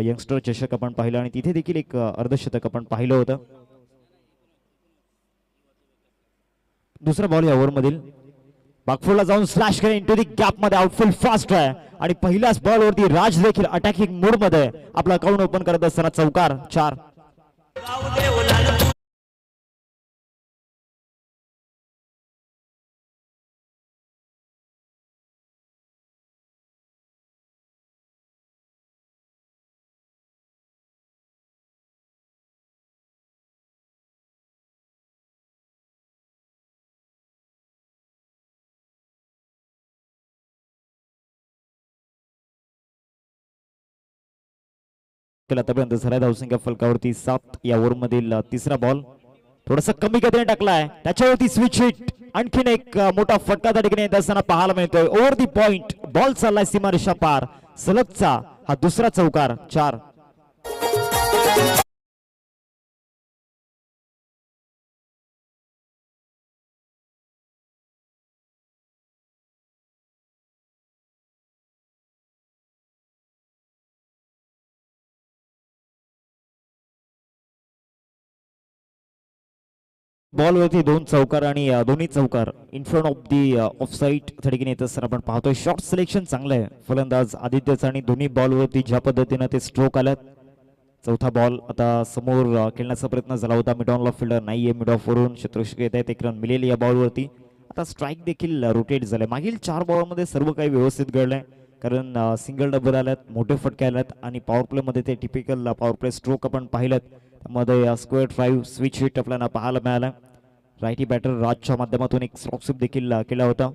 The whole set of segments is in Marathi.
यंगस्टर चषक आपण पाहिला आणि तिथे देखील एक अर्धशतक आपण पाहिलं होतं. दुसरा बॉल या ओव्हरमधील बागफोडला जाऊन स्लॅश करेन इंटू दी गॅप मध्ये आउटफील्ड फास्ट आहे आणि पहिल्याच बॉल वरती राज देखील अटॅकिंग मूड मध्ये आपला अकाउंट ओपन करत असताना चौकार 4. आतापर्यंत झालाय धावसंख्या फलकावरती 7 या ओव्हरमधील तिसरा बॉल थोडासा कमी गतीने टाकलाय त्याच्यावरती स्विच हिट आणखीन एक मोठा फटका त्या ठिकाणी येत असताना पाहायला मिळतोय. ओव्हर दी पॉइंट बॉल चाललाय सीमारेषा पार सलगचा हा दुसरा चौकार 4. बॉल वरती 2 चौकार आणि दोन्ही चौकार in front of the of side त्या ठिकाणी येत असताना आपण पाहतोय. शॉट सिलेक्शन चांगलं आहे फलंदाज आदित्यचं आणि दोन्ही बॉल वरती ज्या पद्धतीनं ते स्ट्रोक आल्यात. चौथा बॉल आता समोर खेळण्याचा प्रयत्न झाला होता. मिड ऑन फील्डर नाहीये. मिड ऑफ वरून शत्रुषक येत आहेत. एक रन मिळेल या बॉलवरती. आता स्ट्राईक देखील रोटेट झाले. मागील 4 बॉलमध्ये सर्व काही व्यवस्थित घडलंय कारण सिंगल डबल आल्यात मोठे फटके आल्यात आणि पॉवर प्ले मध्ये ते टिपिकल पॉवर प्ले स्ट्रोक आपण पाहिलेत. त्यामध्ये स्क्वेअर ड्राईव्ह स्विच हिट आपल्याला पाहायला मिळाला. रायटी बॅटर राजच्या माध्यमातून एक स्ट्रोक स्वीप देखील केला होता.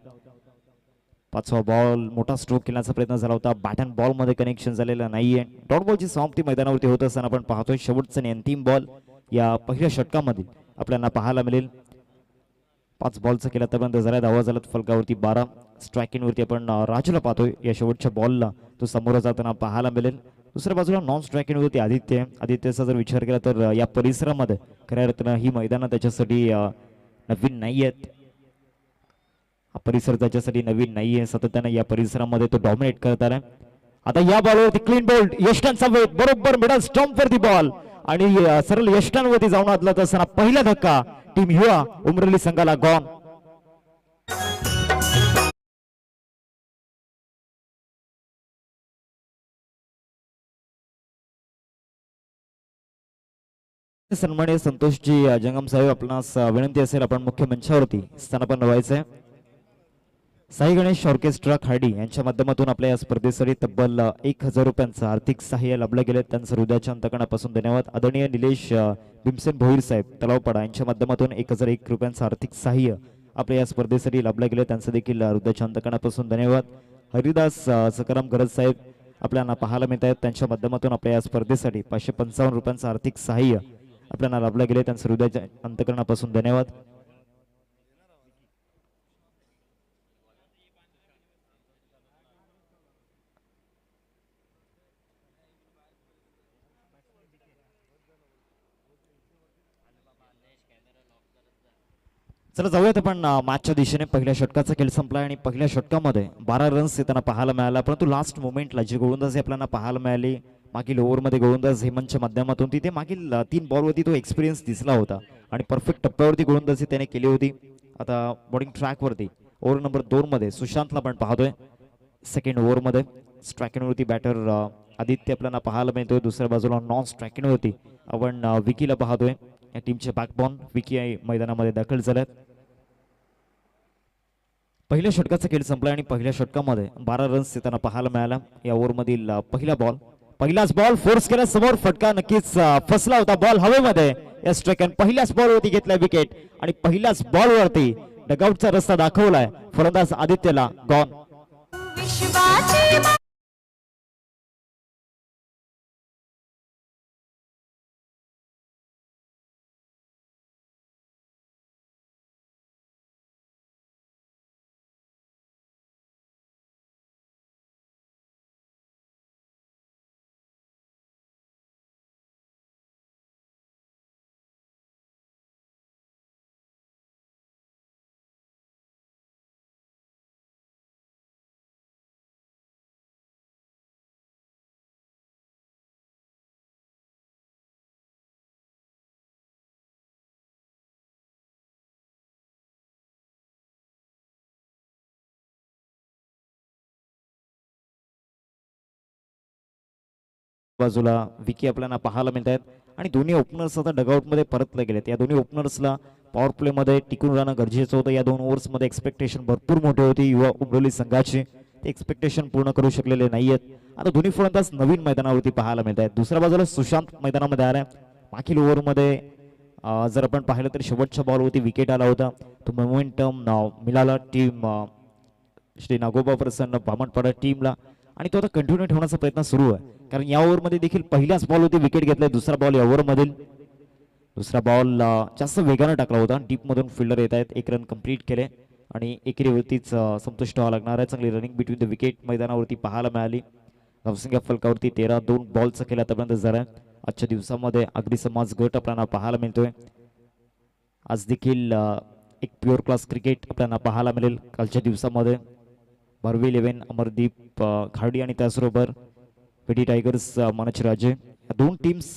5वा बॉल मोठा स्ट्रोक केल्याचा प्रयत्न झाला होता. बॅट अँड बॉल मध्ये कनेक्शन झालेलं नाहीये. डॉट बॉलची समाप्ती मैदानावरती होत असताना आपण पाहतोय. शेवटचा आणि अंतिम बॉल या पहिल्या षटकामध्ये आपल्याला पाहायला मिळेल. 5 बॉलचा केला आतापर्यंत झाला धावा झाल्यात फलकावरती 12. स्ट्रायकिंग वरती आपण राजूला पाहतोय. या शेवटच्या बॉलला तो समोर जाताना पाहायला मिळेल. दुसऱ्या बाजूला नॉन स्ट्रायकिंग वरती आदित्यचा जर विचार केला तर या परिसरामध्ये खऱ्या अर्थानं ही मैदानं त्याच्यासाठी नवीन नाही आहेत. हा परिसर त्याच्यासाठी नवीन नाहीये. सातत्याने या परिसरामध्ये तो डॉमिनेट करत आलाय. आता या बॉलवरती क्लीन बोल्ड यष्टांचा वेध बरोबर मिडल स्टंप वरती बॉल आणि सरळ यष्टांवरती जाऊन आदलत असताना पहिला धक्का टीम युवा उमरली संघाला गॉन. सन्माननीय संतोषजी जंगम साहेब आपणास विनंती असेल आपण मुख्य मंचावरती स्थानापन्न व्हायचंय. साई गणेश ऑर्केस्ट्रा खाडी यांच्या माध्यमातून आपल्या या स्पर्धेसाठी तब्बल 1000 रुपयांचं आर्थिक सहाय्य लाभलं गेले. त्यांचं हृदयाच्या अंतकणापासून धन्यवाद. आदरणीय निलेश भीमसेन भोईर साहेब तलावपाडा यांच्या माध्यमातून 1001 रुपयांचं आर्थिक सहाय्य आपल्या या स्पर्धेसाठी लाभलं गेले. त्यांचं देखील हृदयाच्या अंतकणापासून धन्यवाद. हरिदास सकाराम गरज साहेब आपल्याला पाहायला मिळत आहेत. त्यांच्या माध्यमातून आपल्या या स्पर्धेसाठी 555 रुपयांचं आर्थिक सहाय्य आपल्याला लाभलं गेले. त्यांचं हृदयाच्या अंतकरणापासून धन्यवाद. चला जाऊयात आपण मॅचच्या दिशेने. पहिल्या षटकाचा खेळ संपला आणि पहिल्या षटकामध्ये 12 रन्स येताना पाहायला मिळाला. परंतु लास्ट मोमेंटला जी गोलंदाजी आपल्याला पाहायला मिळाली मागील ओव्हरमध्ये गोलंदाज हेमंतच्या माध्यमातून तिथे मागील 3 बॉलवरती तो एक्सपिरियन्स दिसला होता आणि परफेक्ट टप्प्यावरती गोलंदाजी त्याने केली होती. आता बॉलिंग ट्रॅकवरती ओव्हर नंबर 2 मध्ये सुशांतला आपण पाहतोय. सेकंड ओव्हरमध्ये स्ट्रायकिंगवरती बॅटर आदित्य आपल्याला पाहायला मिळतोय. दुसऱ्या बाजूला नॉन स्ट्रायकिंगवरती आपण विकीला पाहतोय. या टीमचे बॅकबॉन विकी मैदानामध्ये दाखल झाल्यात. पहिल्या षटकाचा खेळ संपला आणि पहिल्या षटकामध्ये 12 रन्स येताना पाहायला मिळाला. या ओव्हरमधील पहिलाच बॉल फोर्स केला समोर फटका नक्कीच फसला होता. बॉल हवेमध्ये या स्ट्रायकन पहिल्याच बॉलवरती घेतला विकेट आणि पहिल्याच बॉलवरती डगआउटचा रस्ता दाखवलाय फलंदाज आदित्यला गॉन. बाजूला विकी आपल्याला पाहायला मिळत आहेत आणि दोन्ही ओपनर्स आता डगआउटमध्ये परतले गेलेत. या दोन्ही ओपनर्सला पॉवर प्लेमध्ये टिकून राहणं गरजेचं होतं. या 2 ओव्हर्समध्ये एक्सपेक्टेशन भरपूर मोठी होती युवा उमरोली संघाची. ते एक्सपेक्टेशन पूर्ण करू शकलेले नाहीयेत. आता दोन्ही फलंदाज नवीन मैदानावरती पाहायला मिळत आहेत. दुसऱ्या बाजूला सुशांत मैदानामध्ये आलाय. मागील ओव्हरमध्ये जर आपण पाहिलं तर शेवटच्या बॉलवरती विकेट आला होता. तो मोमेंटम मिळाला टीम श्री नागोबा प्रसन्न बामणपाडा टीमला आणि तो आता कंटिन्यू ठेवण्याचा प्रयत्न सुरू आहे. कारण या ओव्हरमध्ये देखील पहिल्याच बॉलवरती विकेट घेतलाय. दुसरा बॉल या ओव्हरमधील दुसरा बॉल जास्त वेगाने टाकला होता. डीपमधून फिल्डर येत आहेत. 1 रन कंप्लीट केले आणि एकेरीवरतीच संतुष्ट व्हावं लागणार आहे. चांगली रनिंग बिटवीन द विकेट मैदानावरती पाहायला मिळाली. धावसंख्या फलकावरती 13 2 बॉलचा खेळ आतापर्यंत झाला. आजच्या दिवसामध्ये अगदी समाज गट आपल्याला पाहायला मिळतोय. आज देखील एक प्युअर क्लास क्रिकेट आपल्याला पाहायला मिळेल. कालच्या दिवसामध्ये भारवी 11 अमरदीप घाडी आणि त्याचबरोबर पेटी टायगर्स मनच राजे या 2 टीम्स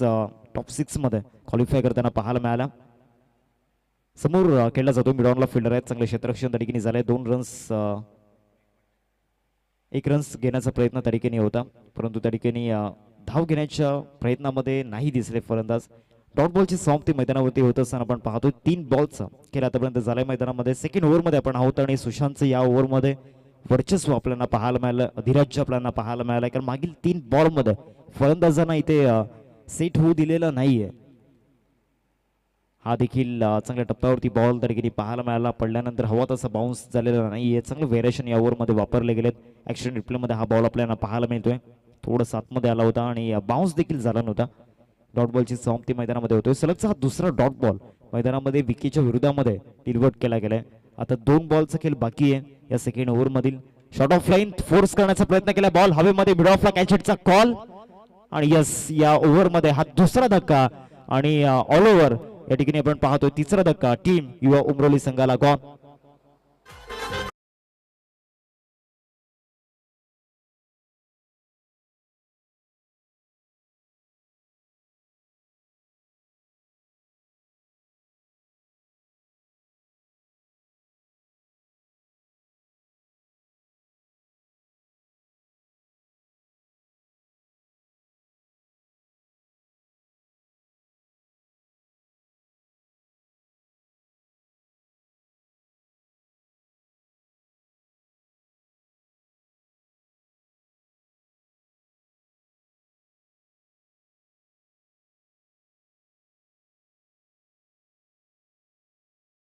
टॉप 6 मध्ये क्वालिफाय करताना पाहायला मिळाला. समोर खेळला जातो मिडॉनला फिल्डर आहेत. चांगले क्षेत्ररक्षण त्या ठिकाणी झाले. 2 रन्स 1 रन्स घेण्याचा प्रयत्न त्या ठिकाणी होता परंतु त्या ठिकाणी धाव घेण्याच्या प्रयत्नामध्ये नाही दिसले फलंदाज. डॉट बॉलची समाप्ती मैदानावरती होत असताना आपण पाहतो 3 बॉलचा खेळ आतापर्यंत झालाय मैदानामध्ये. सेकंड ओव्हरमध्ये आपण आहोत आणि सुशांतचं या ओव्हरमध्ये वर्चस्व आपल्याला पाहायला मिळालं. अधिराज्य आपल्याला पाहायला मिळालं कारण मागील 3 बॉलमध्ये फलंदाजांना इथे सेट होऊ दिलेला नाहीये. हा देखील चांगल्या टप्प्यावरती बॉल त्या ठिकाणी पाहायला मिळाला. पडल्यानंतर हवा तसा बाउन्स झालेला नाहीये. चांगलं व्हेरिएशन या ओव्हरमध्ये वापरले गेलेत. ॲक्शन रिप्लेमध्ये हा बॉल आपल्याला पाहायला मिळतोय. थोडं आतमध्ये आला होता आणि बाउन्स देखील झाला नव्हता. डॉट बॉलची समाप्ती मैदानामध्ये होतोय. सलगचा हा दुसरा डॉट बॉल मैदानामध्ये विकीच्या विरोधामध्ये डिलिव्हर्ड केला गेलाय. आता 2 बॉलचा खेळ बाकी आहे या सेकंड ओव्हर मधील. शॉर्ट ऑफ लाईन फोर्स करण्याचा प्रयत्न केला. बॉल हवेमध्ये मिड ऑफला कॅच हिटचा कॉल आणि यस या ओव्हरमध्ये हा दुसरा धक्का आणि ऑल ओव्हर या ठिकाणी आपण पाहतोय 3रा धक्का टीम युवा उमरोली संघाला गॉन.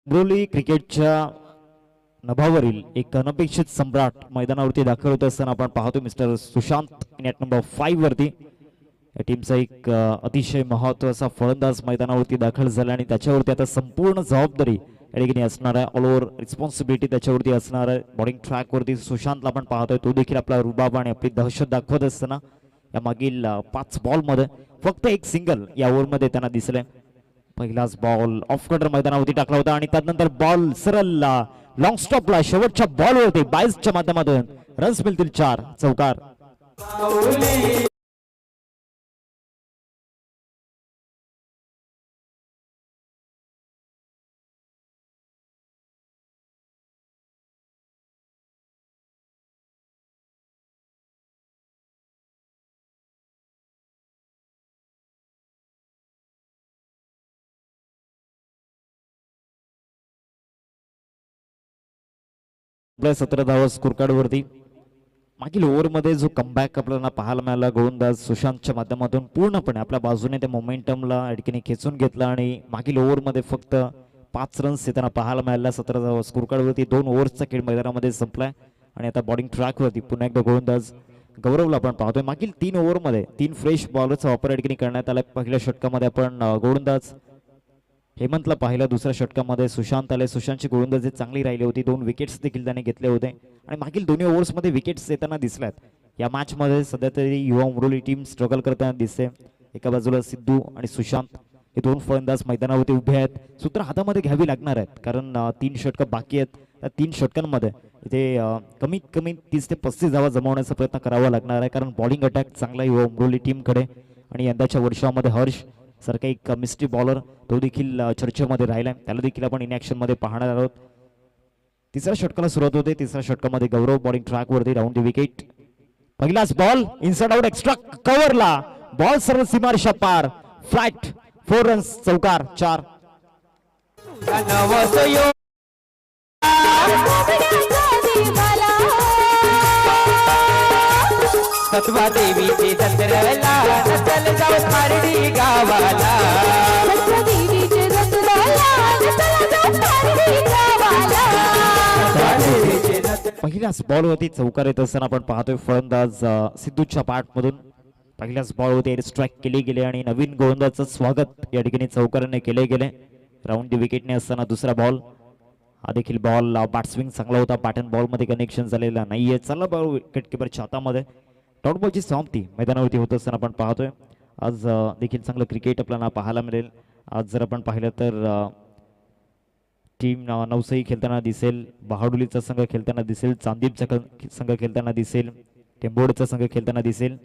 उमरोली क्रिकेटच्या नभावरील एक अनपेक्षित सम्राट मैदानावरती दाखल होत असताना आपण पाहतो मिस्टर सुशांत नेट नंबर 5 वरती. या टीमचा एक अतिशय महत्त्वाचा फलंदाज मैदानावरती दाखल झाला आणि त्याच्यावरती आता संपूर्ण जबाबदारी या ठिकाणी असणार आहे. ऑल ओव्हर रिस्पॉन्सिबिलिटी त्याच्यावरती असणार आहे. बॉलिंग ट्रॅकवरती सुशांतला आपण पाहतोय. तो देखील आपला रुबाब आणि आपली दहशत दाखवत असताना या मागील 5 बॉलमध्ये फक्त एक सिंगल या ओव्हरमध्ये त्यांना दिसले. पहिलाच बॉल ऑफ कटर मैदानावरती टाकला होता आणि त्यानंतर बॉल सरळ लॉंग स्टॉपला शेवटच्या बॉलवरती 22च्या माध्यमातून रन्स मिळतील 4 चौकार. आपल्या 17 धावा स्कोर कार्ड वरती. मागील ओव्हरमध्ये जो कमबॅक आपल्याला पाहायला मिळाला गोलंदाज सुशांतच्या माध्यमातून पूर्णपणे आपल्या बाजूने त्या मोमेंटमला अडकीने खेचून घेतला आणि मागील ओव्हरमध्ये फक्त 5 रन्स येताना पाहायला मिळाल्या. 17 धावा स्कोर कार्ड वरती 2 ओव्हर्सचा खेळ मैदानामध्ये संपलाय आणि आता बॉलिंग ट्रॅक वरती पुन्हा एकदा गोलंदाज गौरवला आपण पाहतोय. मागील 3 ओव्हरमध्ये 3 फ्रेश बॉलरचा वापर अडकीने करण्यात आला. पहिल्या षटकामध्ये आपण गोलंदाज हेमंतला पाहिलं. दुसऱ्या षटकामध्ये सुशांत आले. सुशांतची गोलंदाजी चांगली राहिली होती. 2 विकेट्स देखील त्याने घेतले होते आणि मागील दोन्ही ओव्हर्समध्ये विकेट्स येताना दिसल्यात. या मॅच मध्ये सध्या तरी युवा उमरोली टीम स्ट्रगल करताना दिसते. एका बाजूला सिद्धू आणि सुशांत हे 2 फलंदाज मैदानावरती उभे आहेत. सूत्र हातामध्ये घ्यावी लागणार आहेत कारण 3 षटकं बाकी आहेत. त्या 3 षटकांमध्ये इथे कमीत कमी 30 ते 35 धावा जमवण्याचा प्रयत्न करावा लागणार आहे कारण बॉलिंग अटॅक चांगला युवा उमरोली टीमकडे आणि यंदाच्या वर्षामध्ये हर्ष सारखा एक मिस्ट्री बॉलर तो देखील चर्चेमध्ये राहिलाय. त्याला देखील आपण इनॅक्शन मध्ये पाहणार आहोत. 3ऱ्या षटकाला सुरुवात होते. 3ऱ्या षटकामध्ये गौरव बॉलिंग ट्रॅक वरती राऊंड द विकेट. पहिलाच बॉल इनसाइड आउट एक्स्ट्रा कव्हरला बॉल सर्व सीमारेषा पार. Flat 4 runs. चौकार 4. सत्वा देवीचे जत्रेला नसल जाऊ पारडी गावाला. सत्वा देवीचे जत्रेला नसल जाऊ पारडी गावाला. पहिल्याच बॉलवरती चौकार येत असताना आपण पाहतोय फलंदाज सिद्धूच्या पाठमधून पहिल्याच बॉलवरती स्ट्राईक केली गेली आणि नवीन गोलंदाजाचं स्वागत या ठिकाणी चौकाराने केले गेले. राऊंड दी विकेटने असताना दुसरा बॉल. हा देखील बॉल बॅट्सविंग चांगला होता. पॅटर्न बॉल मध्ये कनेक्शन झालेला नाहीये. चला बॉल विकेट किपरच्या हातामध्ये. डॉट बॉलची समाप्ती मैदानावरती होत असताना आपण पाहतोय. आज देखील चांगलं क्रिकेट आपल्याला पाहायला मिळेल. आज जर आपण पाहिलं तर टीम नवसाई खेळताना दिसेल, बहाडुलीचा संघ खेळताना दिसेल, चांदीपचा संघ खेळताना दिसेल, टेंबोडचा संघ खेळताना दिसेल.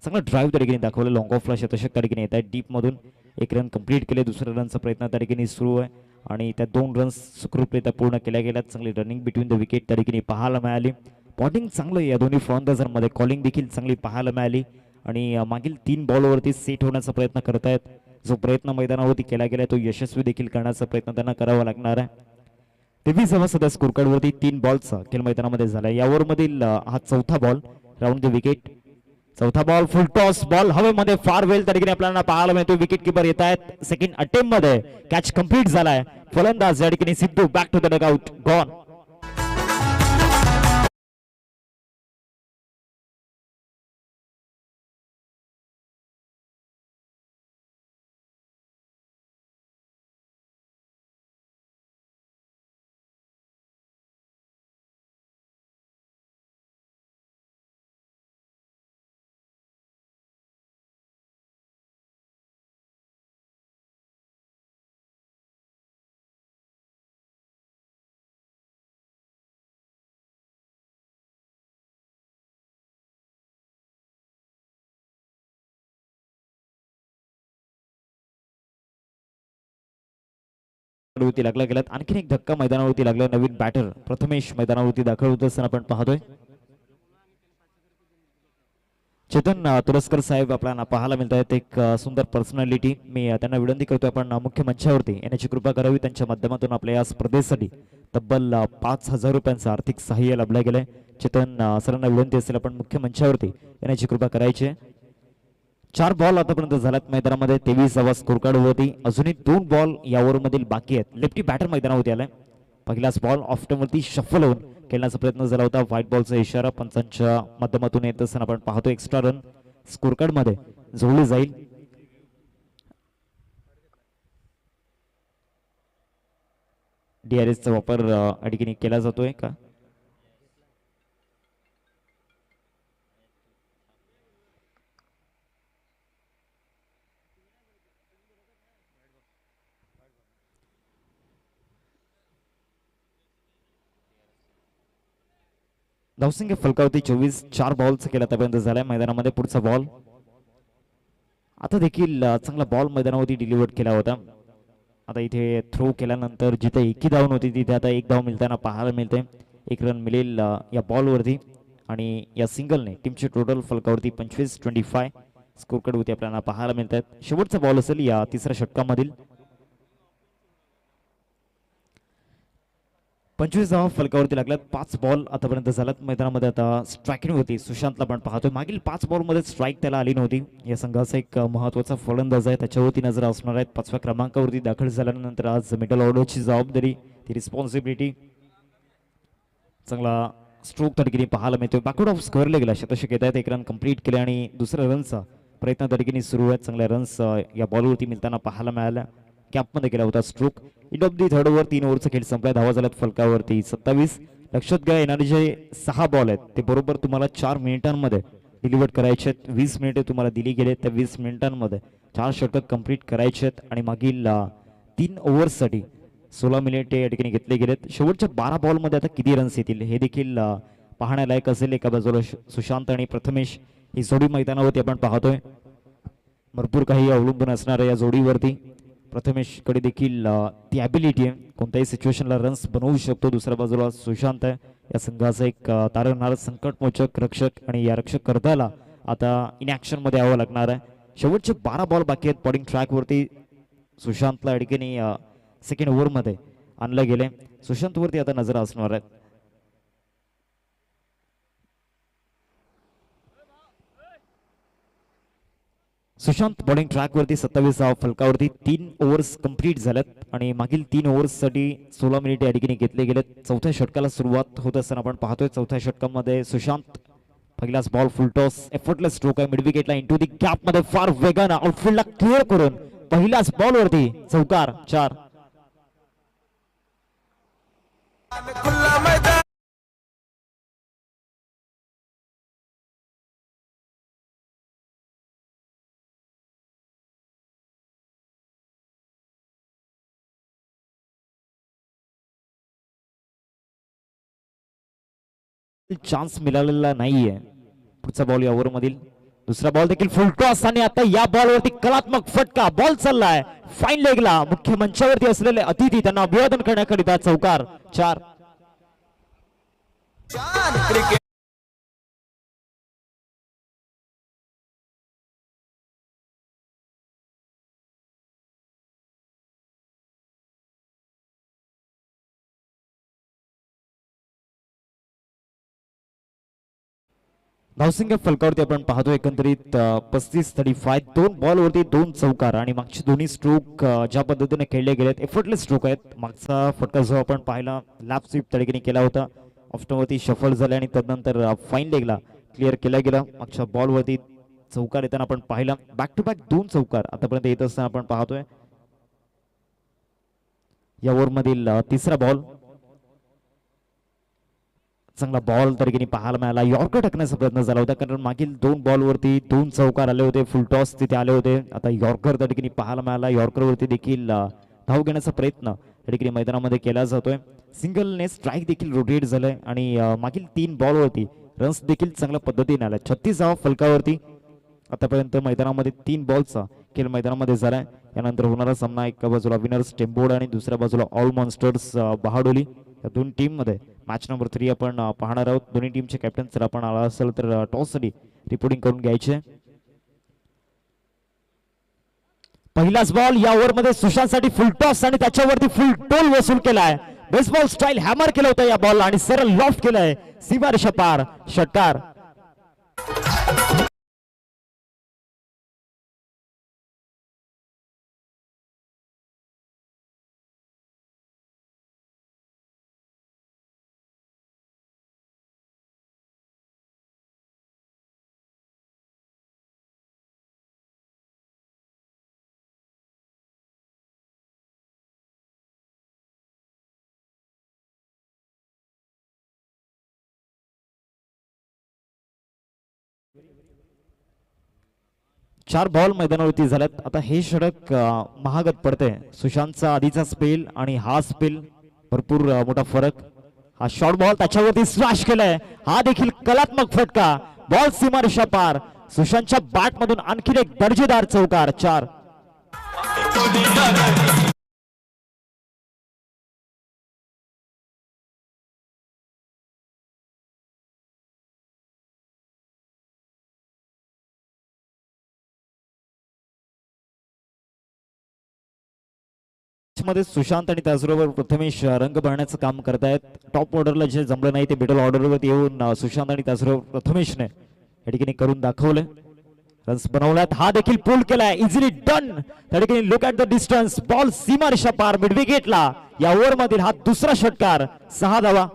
चांगला ड्राईव्ह त्या ठिकाणी दाखवलं. लॉंग ऑफला शतशक त्या ठिकाणी येत आहे. डीपमधून 1 रन कंप्लीट केले. दुसऱ्या रनचा प्रयत्न त्या ठिकाणी सुरू आहे आणि त्या 2 रन्स सुखरूपरित्या पूर्ण केल्या गेल्या. चांगली रनिंग बिटवीन द विकेट त्या ठिकाणी पाहायला मिळाली. बॉलिंग चांगलं या दोन्ही फलंदाजांमध्ये. कॉलिंग देखील चांगली पाहायला मिळाली आणि मागील 3 बॉलवरती सेट होण्याचा प्रयत्न करत आहेत. जो प्रयत्न मैदानावरती केला गेला तो यशस्वी देखील करण्याचा प्रयत्न त्यांना करावा लागणार आहे. 23 सध्या स्कोर कार्डवरती 3 बॉलचा खेळ मैदानामध्ये झाला. यावर मधील हा चौथा बॉल. Round the wicket. चौथा बॉल फुल टॉस बॉल हवेमध्ये फार वेल त्या ठिकाणी आपल्याला पाहायला मिळतो. विकेट किपर येत आहेत. सेकंड अटेम्प्ट मध्ये कॅच कंप्लीट झालाय. फलंदाज या ठिकाणी Sidhu back to the dugout. Gone. लागला गेलात. आणखीन एक धक्का मैदानावरती लागला. नवीन बॅटर प्रथमेश मैदानावरती दाखल होत असताना आपण पाहतोय. चेतन तुरस्कर साहेब आपल्याला पाहायला मिळत आहेत. एक सुंदर पर्सनॅलिटी. मी त्यांना विनंती करतोय आपण मुख्य मंचावरती येण्याची कृपा करावी. त्यांच्या माध्यमातून आपल्या या स्पर्धेसाठी तब्बल 5,000 रुपयांचं आर्थिक सहाय्य लाभलं गेलंय. चेतन सरांना विनंती असेल आपण मुख्य मंचावरती येण्याची कृपा करायची. 4 बॉल आतापर्यंत झाल्यात मैदानामध्ये. 23 स्कोर कार्ड होती. अजूनही 2 बॉल यावर मधील बाकी आहेत. लेफ्टी बॅटर मैदानावरती आलाय. पहिलाच बॉल ऑफ्टन वरती शफल होऊन खेळण्याचा प्रयत्न झाला होता. व्हाईट बॉलचा इशारा पंचांच्या माध्यमातून येत असताना आपण पाहतो. एक्स्ट्रा रन स्कोर कार्ड मध्ये जोडली जाईल. DRS चा वापर या ठिकाणी केला जातोय का? धावसंख्या फलकावरती 24. 4 बॉलचा केला आतापर्यंत झालाय मैदानामध्ये. पुढचा बॉल. आता देखील चांगला बॉल मैदानावरती डिलिव्हर केला होता. आता इथे थ्रो केल्यानंतर जिथे एकी धाव नव्हती तिथे आता 1 धाव मिळताना पाहायला मिळते. 1 रन मिळेल या बॉलवरती आणि या सिंगलने टीमची टोटल फलकावरती 25-25 स्कोर कार्ड होती आपल्याला पाहायला मिळतात. शेवटचा बॉल असेल या तिसऱ्या षटकामधील. 25 धावा फलकावरती लागल्यात. 5 बॉल आतापर्यंत झाल्यात मैदानामध्ये. आता स्ट्रायकिंग होती सुशांतला आपण पाहतोय. मागील 5 बॉलमध्ये स्ट्राईक त्याला आली नव्हती. या संघाचा एक महत्वाचा फलंदाज आहे. त्याच्यावरती नजर असणार आहेत. 5व्या क्रमांकावरती दाखल झाल्यानंतर आज मिडल ऑर्डरची जबाबदारी, ती रिस्पॉन्सिबिलिटी. चांगला स्ट्रोक त्या ठिकाणी पाहायला मिळतोय. बॅकवर्ड ऑफ स्क्वेअरला गेला. शतशक येत आहेत. 1 रन कंप्लीट केले आणि दुसऱ्या रनचा प्रयत्न त्या ठिकाणी सुरू आहेत. चांगल्या रन्स या बॉलवरती मिळताना पाहायला मिळाल्या. कॅपमध्ये केला होता stroke. End of the third over 3 ओव्हरचा खेळ संपला. धावा झाल्यात फलकावरती 27. लक्षात घ्या येणारे जे 6 बॉल आहेत ते बरोबर तुम्हाला 4 मिनिटांमध्ये डिलिव्हर करायचे आहेत. 20 मिनिटे तुम्हाला दिली गेले. त्या 20 मिनिटांमध्ये 4 षटक कंप्लीट करायचे आहेत आणि मागील 3 ओव्हर्ससाठी 16 मिनिटे या ठिकाणी घेतले गेलेत. शेवटच्या 12 बॉलमध्ये आता किती रन्स येतील हे देखील पाहण्यालायक असेल. एका बाजूला सुशांत आणि प्रथमेश ही जोडी मैदानावरती आपण पाहतोय. भरपूर काही अवलंबून असणार आहे या जोडीवरती. प्रथमेशकडे देखील ती ॲबिलिटी आहे, कोणत्याही सिच्युएशनला रन्स बनवू शकतो. दुसऱ्या बाजूला सुशांत आहे, या संघाचा एक तारणहार संकटमोचक रक्षक आणि या रक्षक कर्त्याला आता इन ॲक्शनमध्ये यावं लागणार आहे. शेवटचे 12 बॉल बाकी आहेत बॉलिंग ट्रॅकवरती. सुशांतला या ठिकाणी सेकंड ओव्हरमध्ये आणलं गेले. सुशांतवरती आता नजर असणार आहेत. सुशांत बॉलिंग ट्रॅकवरती 27 फलकावरती 3 ओव्हर्स कंप्लीट झाल्यात आणि मागील 3 ओव्हर्ससाठी 16 मिनिट या ठिकाणी घेतले गेलेत. चौथ्या षटकाला सुरुवात होत असताना आपण पाहतोय चौथ्या षटकामध्ये सुशांत पहिलाच बॉल फुल टॉस एफर्टलेस स्ट्रोक आहे मिड विकेटला इंटू दी गॅप मध्ये फार वेगानं आउटफील्डला क्लिअर करून पहिल्याच बॉलवरती चौकार 4. चान्स मिळालेला नाहीये. पुढचा बॉल या ओव्हर मधील दुसरा बॉल देखील फुल टॉस आणि आता या बॉलवरती कलात्मक फटका. बॉल चाललाय फाईन लेगला. मुख्य मंचावरती असलेले अतिथी त्यांना अभिवादन करण्याकरिता चौकार 4. धावसंख्या फलकावरती आपण पाहतो एकंदरीत 35-35 2 बॉलवरती 2 चौकार आणि मागचे दोन्ही स्ट्रोक ज्या पद्धतीने खेळले गेलेत एफर्टलेस स्ट्रोक आहेत. मागचा फटका जो आपण पाहिला लॅप स्वीप तडकीने केला होता ऑफ्टवरती शफल झाले आणि त्यानंतर फाईन लेगला क्लिअर केला गेला. मागच्या बॉलवरती चौकार येताना आपण पाहिला बॅक टू बॅक 2 चौकार आतापर्यंत येत असताना आपण पाहतोय. या ओव्हर मधील तिसरा बॉल चांगला बॉल तरीके पाहायला मिळाला. यॉर्कर टाकण्याचा प्रयत्न झाला होता कारण मागील 2 बॉलवरती 2 चौकार आले होते. फुल टॉस तिथे आले होते. आता यॉर्कर त्या ठिकाणी पाहायला मिळाला. यॉर्करवरती देखील धाव घेण्याचा प्रयत्न त्या ठिकाणी मैदानामध्ये केला जातोय. सिंगलने स्ट्राईक देखील रोटेट झालंय आणि मागील 3 बॉलवरती रन्स देखील चांगल्या पद्धतीने आल्या. 36 फलकावरती आतापर्यंत मैदानामध्ये 3 बॉलचा खेळ मैदानामध्ये झालाय. यानंतर होणारा सामना एका बाजूला विनर्स टेम्बोड आणि दुसऱ्या बाजूला ऑल मॉन्स्टर्स बहाडोली या दोन टीम मध्ये मॅच नंबर 3 आपण पाहणार आहोत. दोन्ही टीमचे कॅप्टन जर आपण आला असेल तर टॉस साठी रिपोर्टिंग करून घ्यायचे. पहिलाच बॉल या ओव्हर मध्ये सुशांत साठी फुल टॉस आणि त्याच्यावरती फुल टोल वसूल केलाय. बेसबॉल स्टाईल हॅमर केलं होतं या बॉल आणि सरळ लॉफ्ट केलंय सीमारेषा पार षटकार. चार बॉल मैदानावरती झाल्यात. आता हे षटक महागत पडते. सुशांतचा आधीचा स्पेल आणि हा स्पेल भरपूर मोठा फरक. हा शॉर्ट बॉल त्याच्यावरती स्मॅश केलाय. हा देखील कलात्मक फटका. बॉल सीमारेषा पार. सुशांतच्या बॅट मधून आणखी एक दर्जेदार चौकार 4. मध्ये सुशांत आणि त्याचबरोबर प्रथमेश रंग भरण्याचं काम करतायत. टॉप ऑर्डरला जे जमलं नाही ते मिडल ऑर्डरवरती येऊन सुशांत आणि त्याचबरोबर प्रथमेशने या ठिकाणी करून दाखवले. रन्स बनवल्यात. हा देखील पूल केलाय. Easily done. त्या ठिकाणी look at the distance. Ball सीमारेषा पार मिड विकेटला. या ओव्हर मधील हा दुसरा षटकार 6 धावा.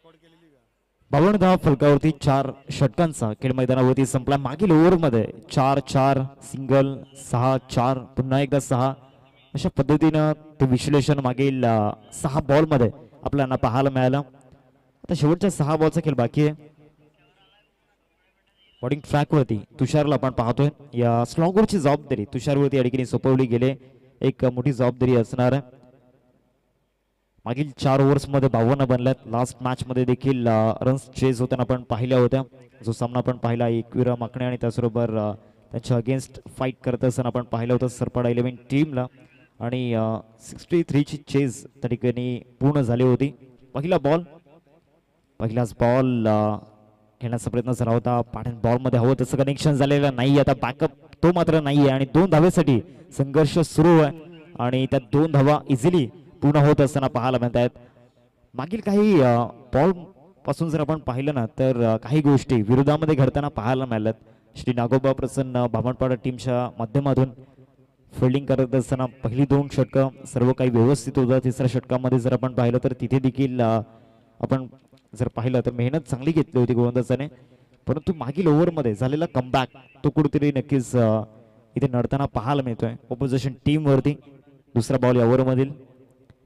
52 धावा फलकावरती 4 षटकांचा खेळ मैदानावरती संपला. मागील ओव्हरमध्ये 4-4 सिंगल 6-4 पुन्हा एकदा 6 अशा पद्धतीनं ते विश्लेषण मागील 6 बॉलमध्ये आपल्याला पाहायला मिळालं. आता शेवटच्या 6 बॉलचा खेळ बाकी आहे. बॉलिंग ट्रॅकवरती तुषारला आपण पाहतोय. या स्लॉगरची जबाबदारी तुषारवरती या ठिकाणी सोपवली गेले. एक मोठी जबाबदारी असणार आहे. मागील 4 ओव्हर्समध्ये 52 बनल्यात. लास्ट मॅच मध्ये देखील रन्स चेज होताना आपण पाहिल्या होत्या. जो सामना आपण पाहिला एकविरा माकणे आणि त्याचबरोबर त्यांच्या अगेन्स्ट फाईट करत असताना आपण पाहिलं होतं सरपाडा 11 टीमला आणि 63 ची चेज त्या ठिकाणी पूर्ण झाली होती. पहिलाच बॉल खेळण्याचा प्रयत्न झाला होता. पॅटर्न बॉलमध्ये हवं तसं कनेक्शन झालेलं नाही. आता बॅकअप तो मात्र नाहीये आणि 2 धावेसाठी संघर्ष सुरू आहे आणि त्या 2 धावा इझिली पूर्ण होत असताना पाहायला मिळत आहेत. मागील काही बॉल पासून जर आपण पाहिलं ना तर काही गोष्टी विरोधामध्ये घडताना पाहायला मिळाल्यात. श्री नागोबा प्रसन्न भामणपाडा टीमच्या माध्यमातून फिल्डिंग करत असताना पहिली 2 षटकं सर्व काही व्यवस्थित होतं. तिसऱ्या षटकामध्ये जर आपण पाहिलं तर तिथे देखील आपण जर पाहिलं तर मेहनत चांगली घेतली होती गोलंदाजाने. परंतु मागील ओव्हरमध्ये झालेला कमबॅक तो कुठेतरी नक्कीच इथे नडताना पाहायला मिळतोय ऑपोजिशन टीम वरती. दुसरा बॉल या ओव्हरमधील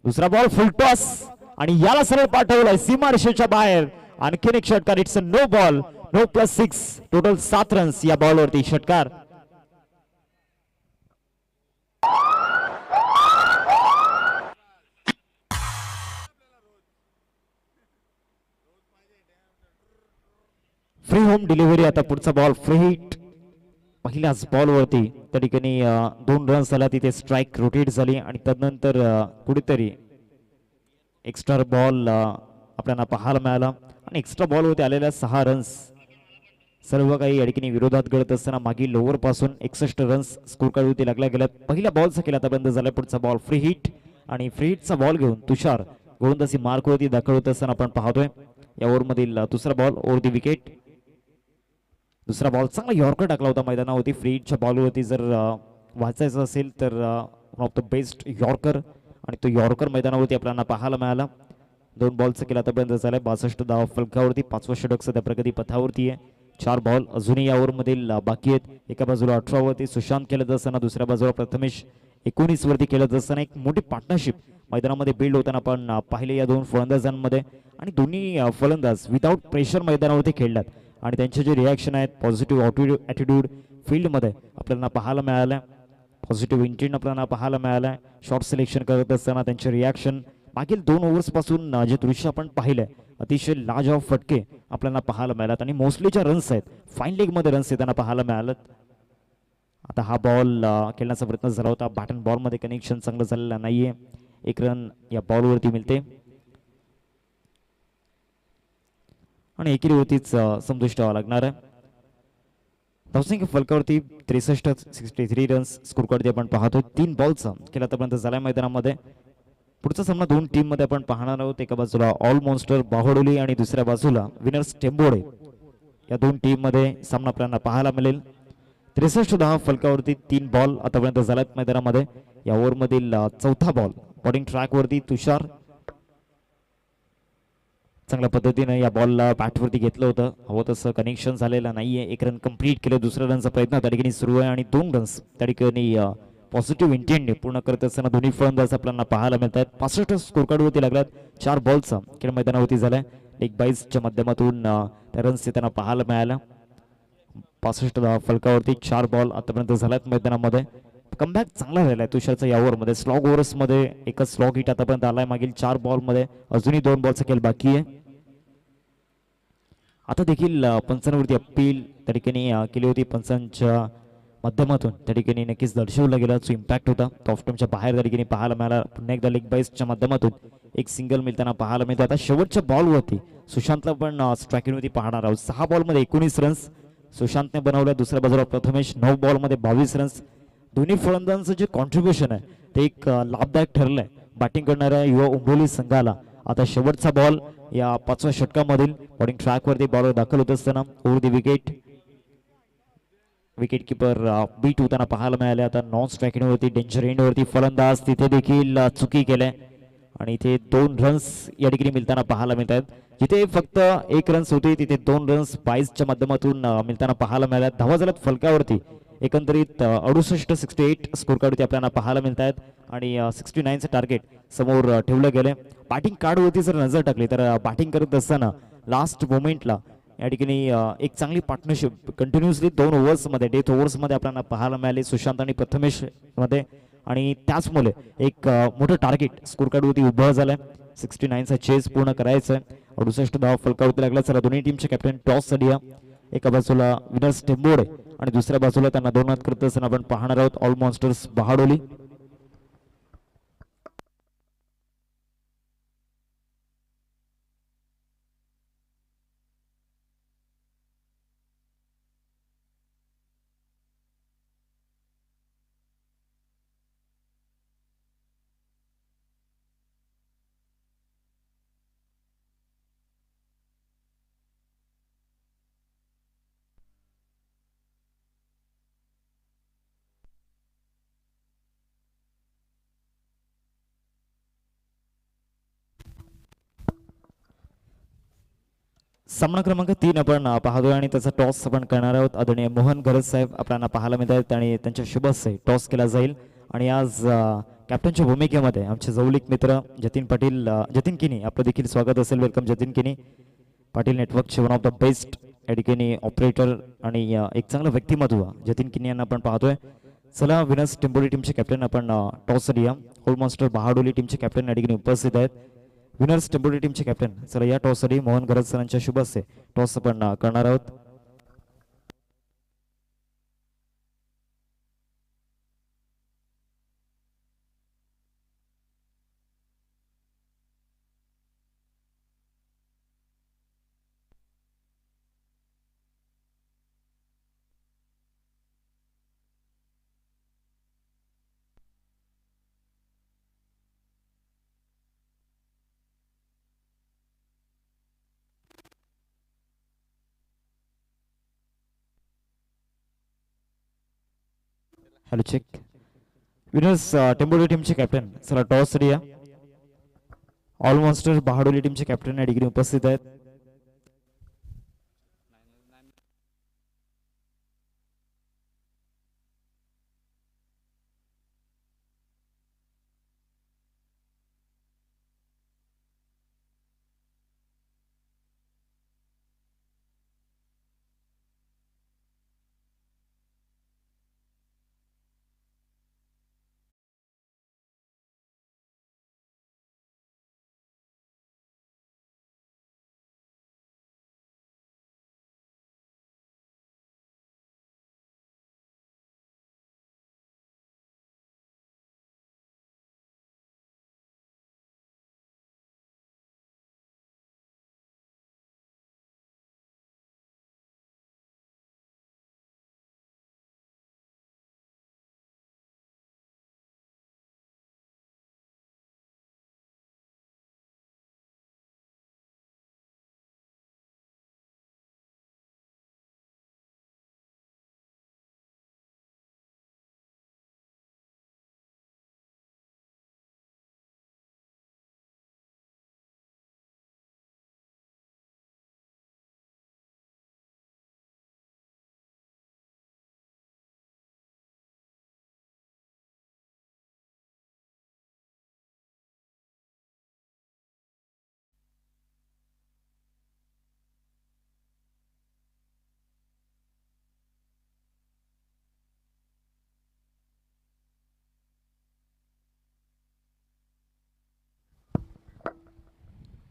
दुसरा बॉल फुल टॉस आणि याला सरळ पाठवलाय सीमारेषेच्या बाहेर. आणखीन एक षटकार. It's a no ball. No +6 total 7 runs या बॉलवरती षटकार. Free home delivery. आता पुढचा बॉल फ्री हिट. पहिल्याच बॉलवरती त्या ठिकाणी 2 रन्स झाला. तिथे स्ट्राईक रोटेट झाली आणि त्यानंतर कुठेतरी एक्स्ट्रा बॉल आपल्याला पाहायला मिळाला आणि एक्स्ट्रा बॉलवरती आलेल्या 6 रन्स सर्व काही या ठिकाणी विरोधात घडत असताना मागील ओव्हर पासून 61 रन्स स्कोर कार्डवरती लागल्या गेल्यात. पहिल्या बॉलचा खेळ आतापर्यंत झाला. पुढचा बॉल फ्री हिट आणि फ्री हिटचा बॉल घेऊन तुषार गोलंदाजी मार्कवरती दाखल होत असताना आपण पाहतोय. या ओव्हरमधील दुसरा बॉल ओव्हर दी विकेट. दुसरा बॉल चांगला यॉर्कर टाकला होता मैदानावरती. फ्री हिटच्या बॉलवरती जर वाचायचं असेल तर one of the best yorker आणि तो यॉर्कर मैदानावरती आपल्याला पाहायला मिळाला. 2 बॉलचा केला आतापर्यंत झालाय. 62 धावा फलकावरती. 5वं षटक सध्या प्रगती पथावरती आहे. 4 बॉल अजूनही या ओव्हरमधील बाकी आहेत. एका बाजूला 18 वरती सुशांत खेळत असताना दुसऱ्या बाजूला प्रथमेश 19 वरती खेळत असताना एक मोठी पार्टनरशिप मैदानामध्ये बिल्ड होताना आपण पाहिले या 2 फलंदाजांमध्ये. आणि दोन्ही फलंदाज विदाऊट प्रेशर मैदानावरती खेळल्यात आणि त्यांचे जे रिॲक्शन आहेत पॉझिटिव्ह ॲटिट्यूड फील्डमध्ये आपल्याला पाहायला मिळालं. पॉझिटिव्ह इंटेंट आपल्याला पाहायला मिळालं. शॉर्ट सिलेक्शन करत असताना त्यांचे रिॲक्शन मागील 2 ओव्हर्स पासून जे दृश्य आपण पाहिलंय अतिशय लाजवाब फटके आपल्याला पाहायला मिळालात आणि मोस्टलीच्या रन्स आहेत फाईन लेगमध्ये रन्स येताना पाहायला मिळालात. आता हा बॉल खेळण्याचा प्रयत्न झाला होता. बॅटन बॉलमध्ये कनेक्शन चांगलं झालेलं नाहीये. 1 रन या बॉलवरती मिळते आणि एकेरीवरतीच संतुष्ट व्हावं लागणार आहे. धावसंख्या फलकावरती 63 रन्स स्कोर कार्ड आपण पाहतोय. 3 बॉलचा खेळ आतापर्यंत झालाय मैदानामध्ये. पुढचा सामना 2 टीम मध्ये आपण पाहणार आहोत. एका बाजूला ऑल मॉन्स्टर बाहोडोली आणि दुसऱ्या बाजूला विनर्स टेंबोडे. या 2 टीम मध्ये सामना आपल्याला पाहायला मिळेल. 63 धावा फलकावरती 3 बॉल आतापर्यंत झाल्यात मैदानामध्ये. या ओव्हरमधील 4था बॉल बॉलिंग ट्रॅकवरती तुषार चांगल्या पद्धतीने या बॉलला बॅटवरती घेतलं होतं. हवं तसं कनेक्शन झालेलं नाहीये. 1 रन कंप्लीट केलं. दुसऱ्या रनचा प्रयत्न त्या ठिकाणी सुरू आहे आणि 2 रन्स त्या ठिकाणी पॉझिटिव्ह इंटेंटने पूर्ण करत असताना दोन्ही फलंदाज आपल्याला पाहायला मिळत आहेत. 65 स्कोर कार्डवरती लागल्यात. 4 बॉलचा खेळ मैदानावरती झालाय. लेग बाईजच्या माध्यमातून त्या रन्स येताना पाहायला मिळाल्या. 65 धावा फलकावरती 4 बॉल आतापर्यंत झाल्यात मैदानामध्ये. कमबॅक चांगला राहिलाय तुषारचा या ओव्हरमध्ये. स्लॉग ओव्हर्समध्ये एकच स्लॉग हिट आतापर्यंत आलाय. मागील 4 बॉलमध्ये अजूनही 2 बॉलचा खेळ बाकी आहे. आता देखील पंचांवरती अपील त्या ठिकाणी केली होती पंचांच्या माध्यमातून. त्या ठिकाणी नक्कीच दर्शवला गेला जो इम्पॅक्ट होता तो ऑफ स्टंपच्या बाहेर त्या ठिकाणी पाहायला मिळाला. पुन्हा एकदा लेग बाईसच्या माध्यमातून एक सिंगल मिळताना पाहायला मिळते. आता शेवटच्या बॉलवरती सुशांतला पण स्ट्रायकिंगवरती पाहणार आहोत. 6 बॉलमध्ये 19 रन्स सुशांतने बनवल्या. दुसऱ्या बाजूला प्रथमेश 9 बॉलमध्ये 22 रन्स. दोन्ही फलंदाजांचं जे कॉन्ट्रीब्युशन आहे ते एक लाभदायक ठरलंय बॅटिंग करणाऱ्या युवा उंबोली संघाला. आता शेवटचा बॉल या 5व्या षटकामधील बॉलिंग ट्रॅकवरती बॉलर दाखल होत असताना over the wicket. Wicket keeper beat होताना पाहायला मिळाले. आता नॉन स्ट्रायकिंगवरती डेंजर एंडवरती फलंदाज तिथे देखील चुकी केल्या आणि इथे 2 रन्स या ठिकाणी मिळताना पाहायला मिळत आहेत. जिथे फक्त 1 रन्स होते तिथे 2 रन्स बाईसच्या माध्यमातून मिळताना पाहायला मिळाल्यात. धावा झाल्यात फलकावरती एकंदरीत 68-68 स्कोर कार्डवरती आपल्याला पाहायला मिळत आहेत आणि 69चं टार्गेट समोर ठेवलं गेलं. बॅटिंग कार्डवरती जर नजर टाकली तर बॅटिंग करत असताना लास्ट मोमेंटला या ठिकाणी एक चांगली पार्टनरशिप कंटिन्युअसली 2 ओव्हर्समध्ये डेथ ओव्हर्समध्ये आपल्याला पाहायला मिळाली सुशांत आणि प्रथमेश मध्ये. आणि त्याचमुळे एक मोठं टार्गेट स्कोर कार्डवरती उभं झालंय. 69चा चेस पूर्ण करायचं आहे. 68 धावा फलकावरती लागला. चला दोन्ही टीमचे कॅप्टन टॉस साठी या. एका बाजूला विनर्स टेंबोडे आणि दुसऱ्या बाजूला त्यांना दोनात करत असताना आपण पाहणार आहोत ऑल मॉन्स्टर्स बहाडोली. सामना क्रमांक 3 आपण पाहतोय आणि त्याचा टॉस आपण करणार आहोत. आदरणीय मोहन गरज साहेब आपल्याला पाहायला मिळत आहेत आणि त्यांच्या शुभ हस्ते टॉस केला जाईल. आणि आज कॅप्टनच्या भूमिकेमध्ये आमचे जवळीक मित्र जतीन पाटील जतीन किनी आपलं देखील स्वागत असेल. वेलकम जतीन किनी. पाटील नेटवर्कचे वन ऑफ द बेस्ट या ठिकाणी ऑपरेटर आणि एक चांगलं व्यक्तिमत्व जतीन किनी यांना आपण पाहतोय. चला विनर्स टेंबोली टीमचे कॅप्टन आपण टॉससाठी या. होल मास्टर बहाडोली टीमचे कॅप्टन या ठिकाणी उपस्थित आहेत. विनर्स टेंबोली टीमचे कॅप्टन चला या टॉससाठी मोहन गरज सरांच्या शुभ हस्ते टॉस आपण करणार आहोत. Hello check. विनर्स टेंबोली टीमचे कॅप्टन चला टॉस साठी या. ऑल मॉन्स्टर बहाडोली टीमचे कॅप्टन या ठिकाणी उपस्थित आहेत.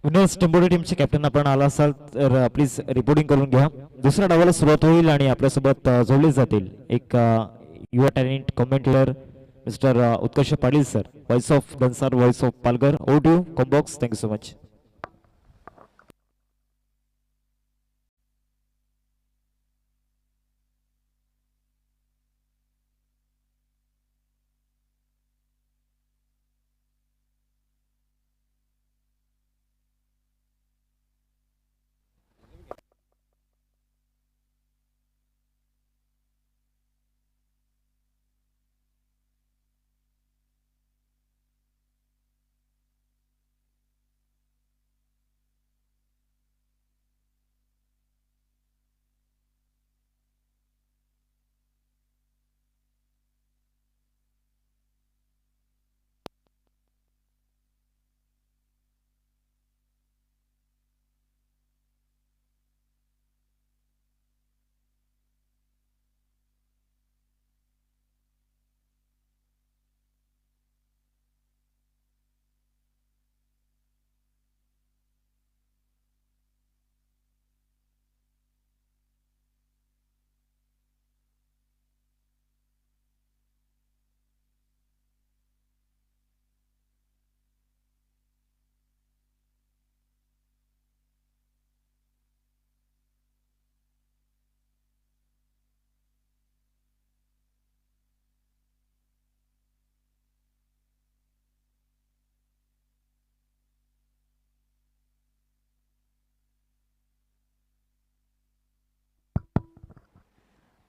विनर्स टेंबोली टीमचे कॅप्टन आपण आला असाल तर प्लीज रिपोर्टिंग करून घ्या. दुसऱ्या डावाला सुरुवात होईल आणि आपल्यासोबत जोडले जातील एक युवा talent commentator mister Utkarsh Patil sir, voice of Dansar, voice of Palghar. Over to you combox. Thank you so much.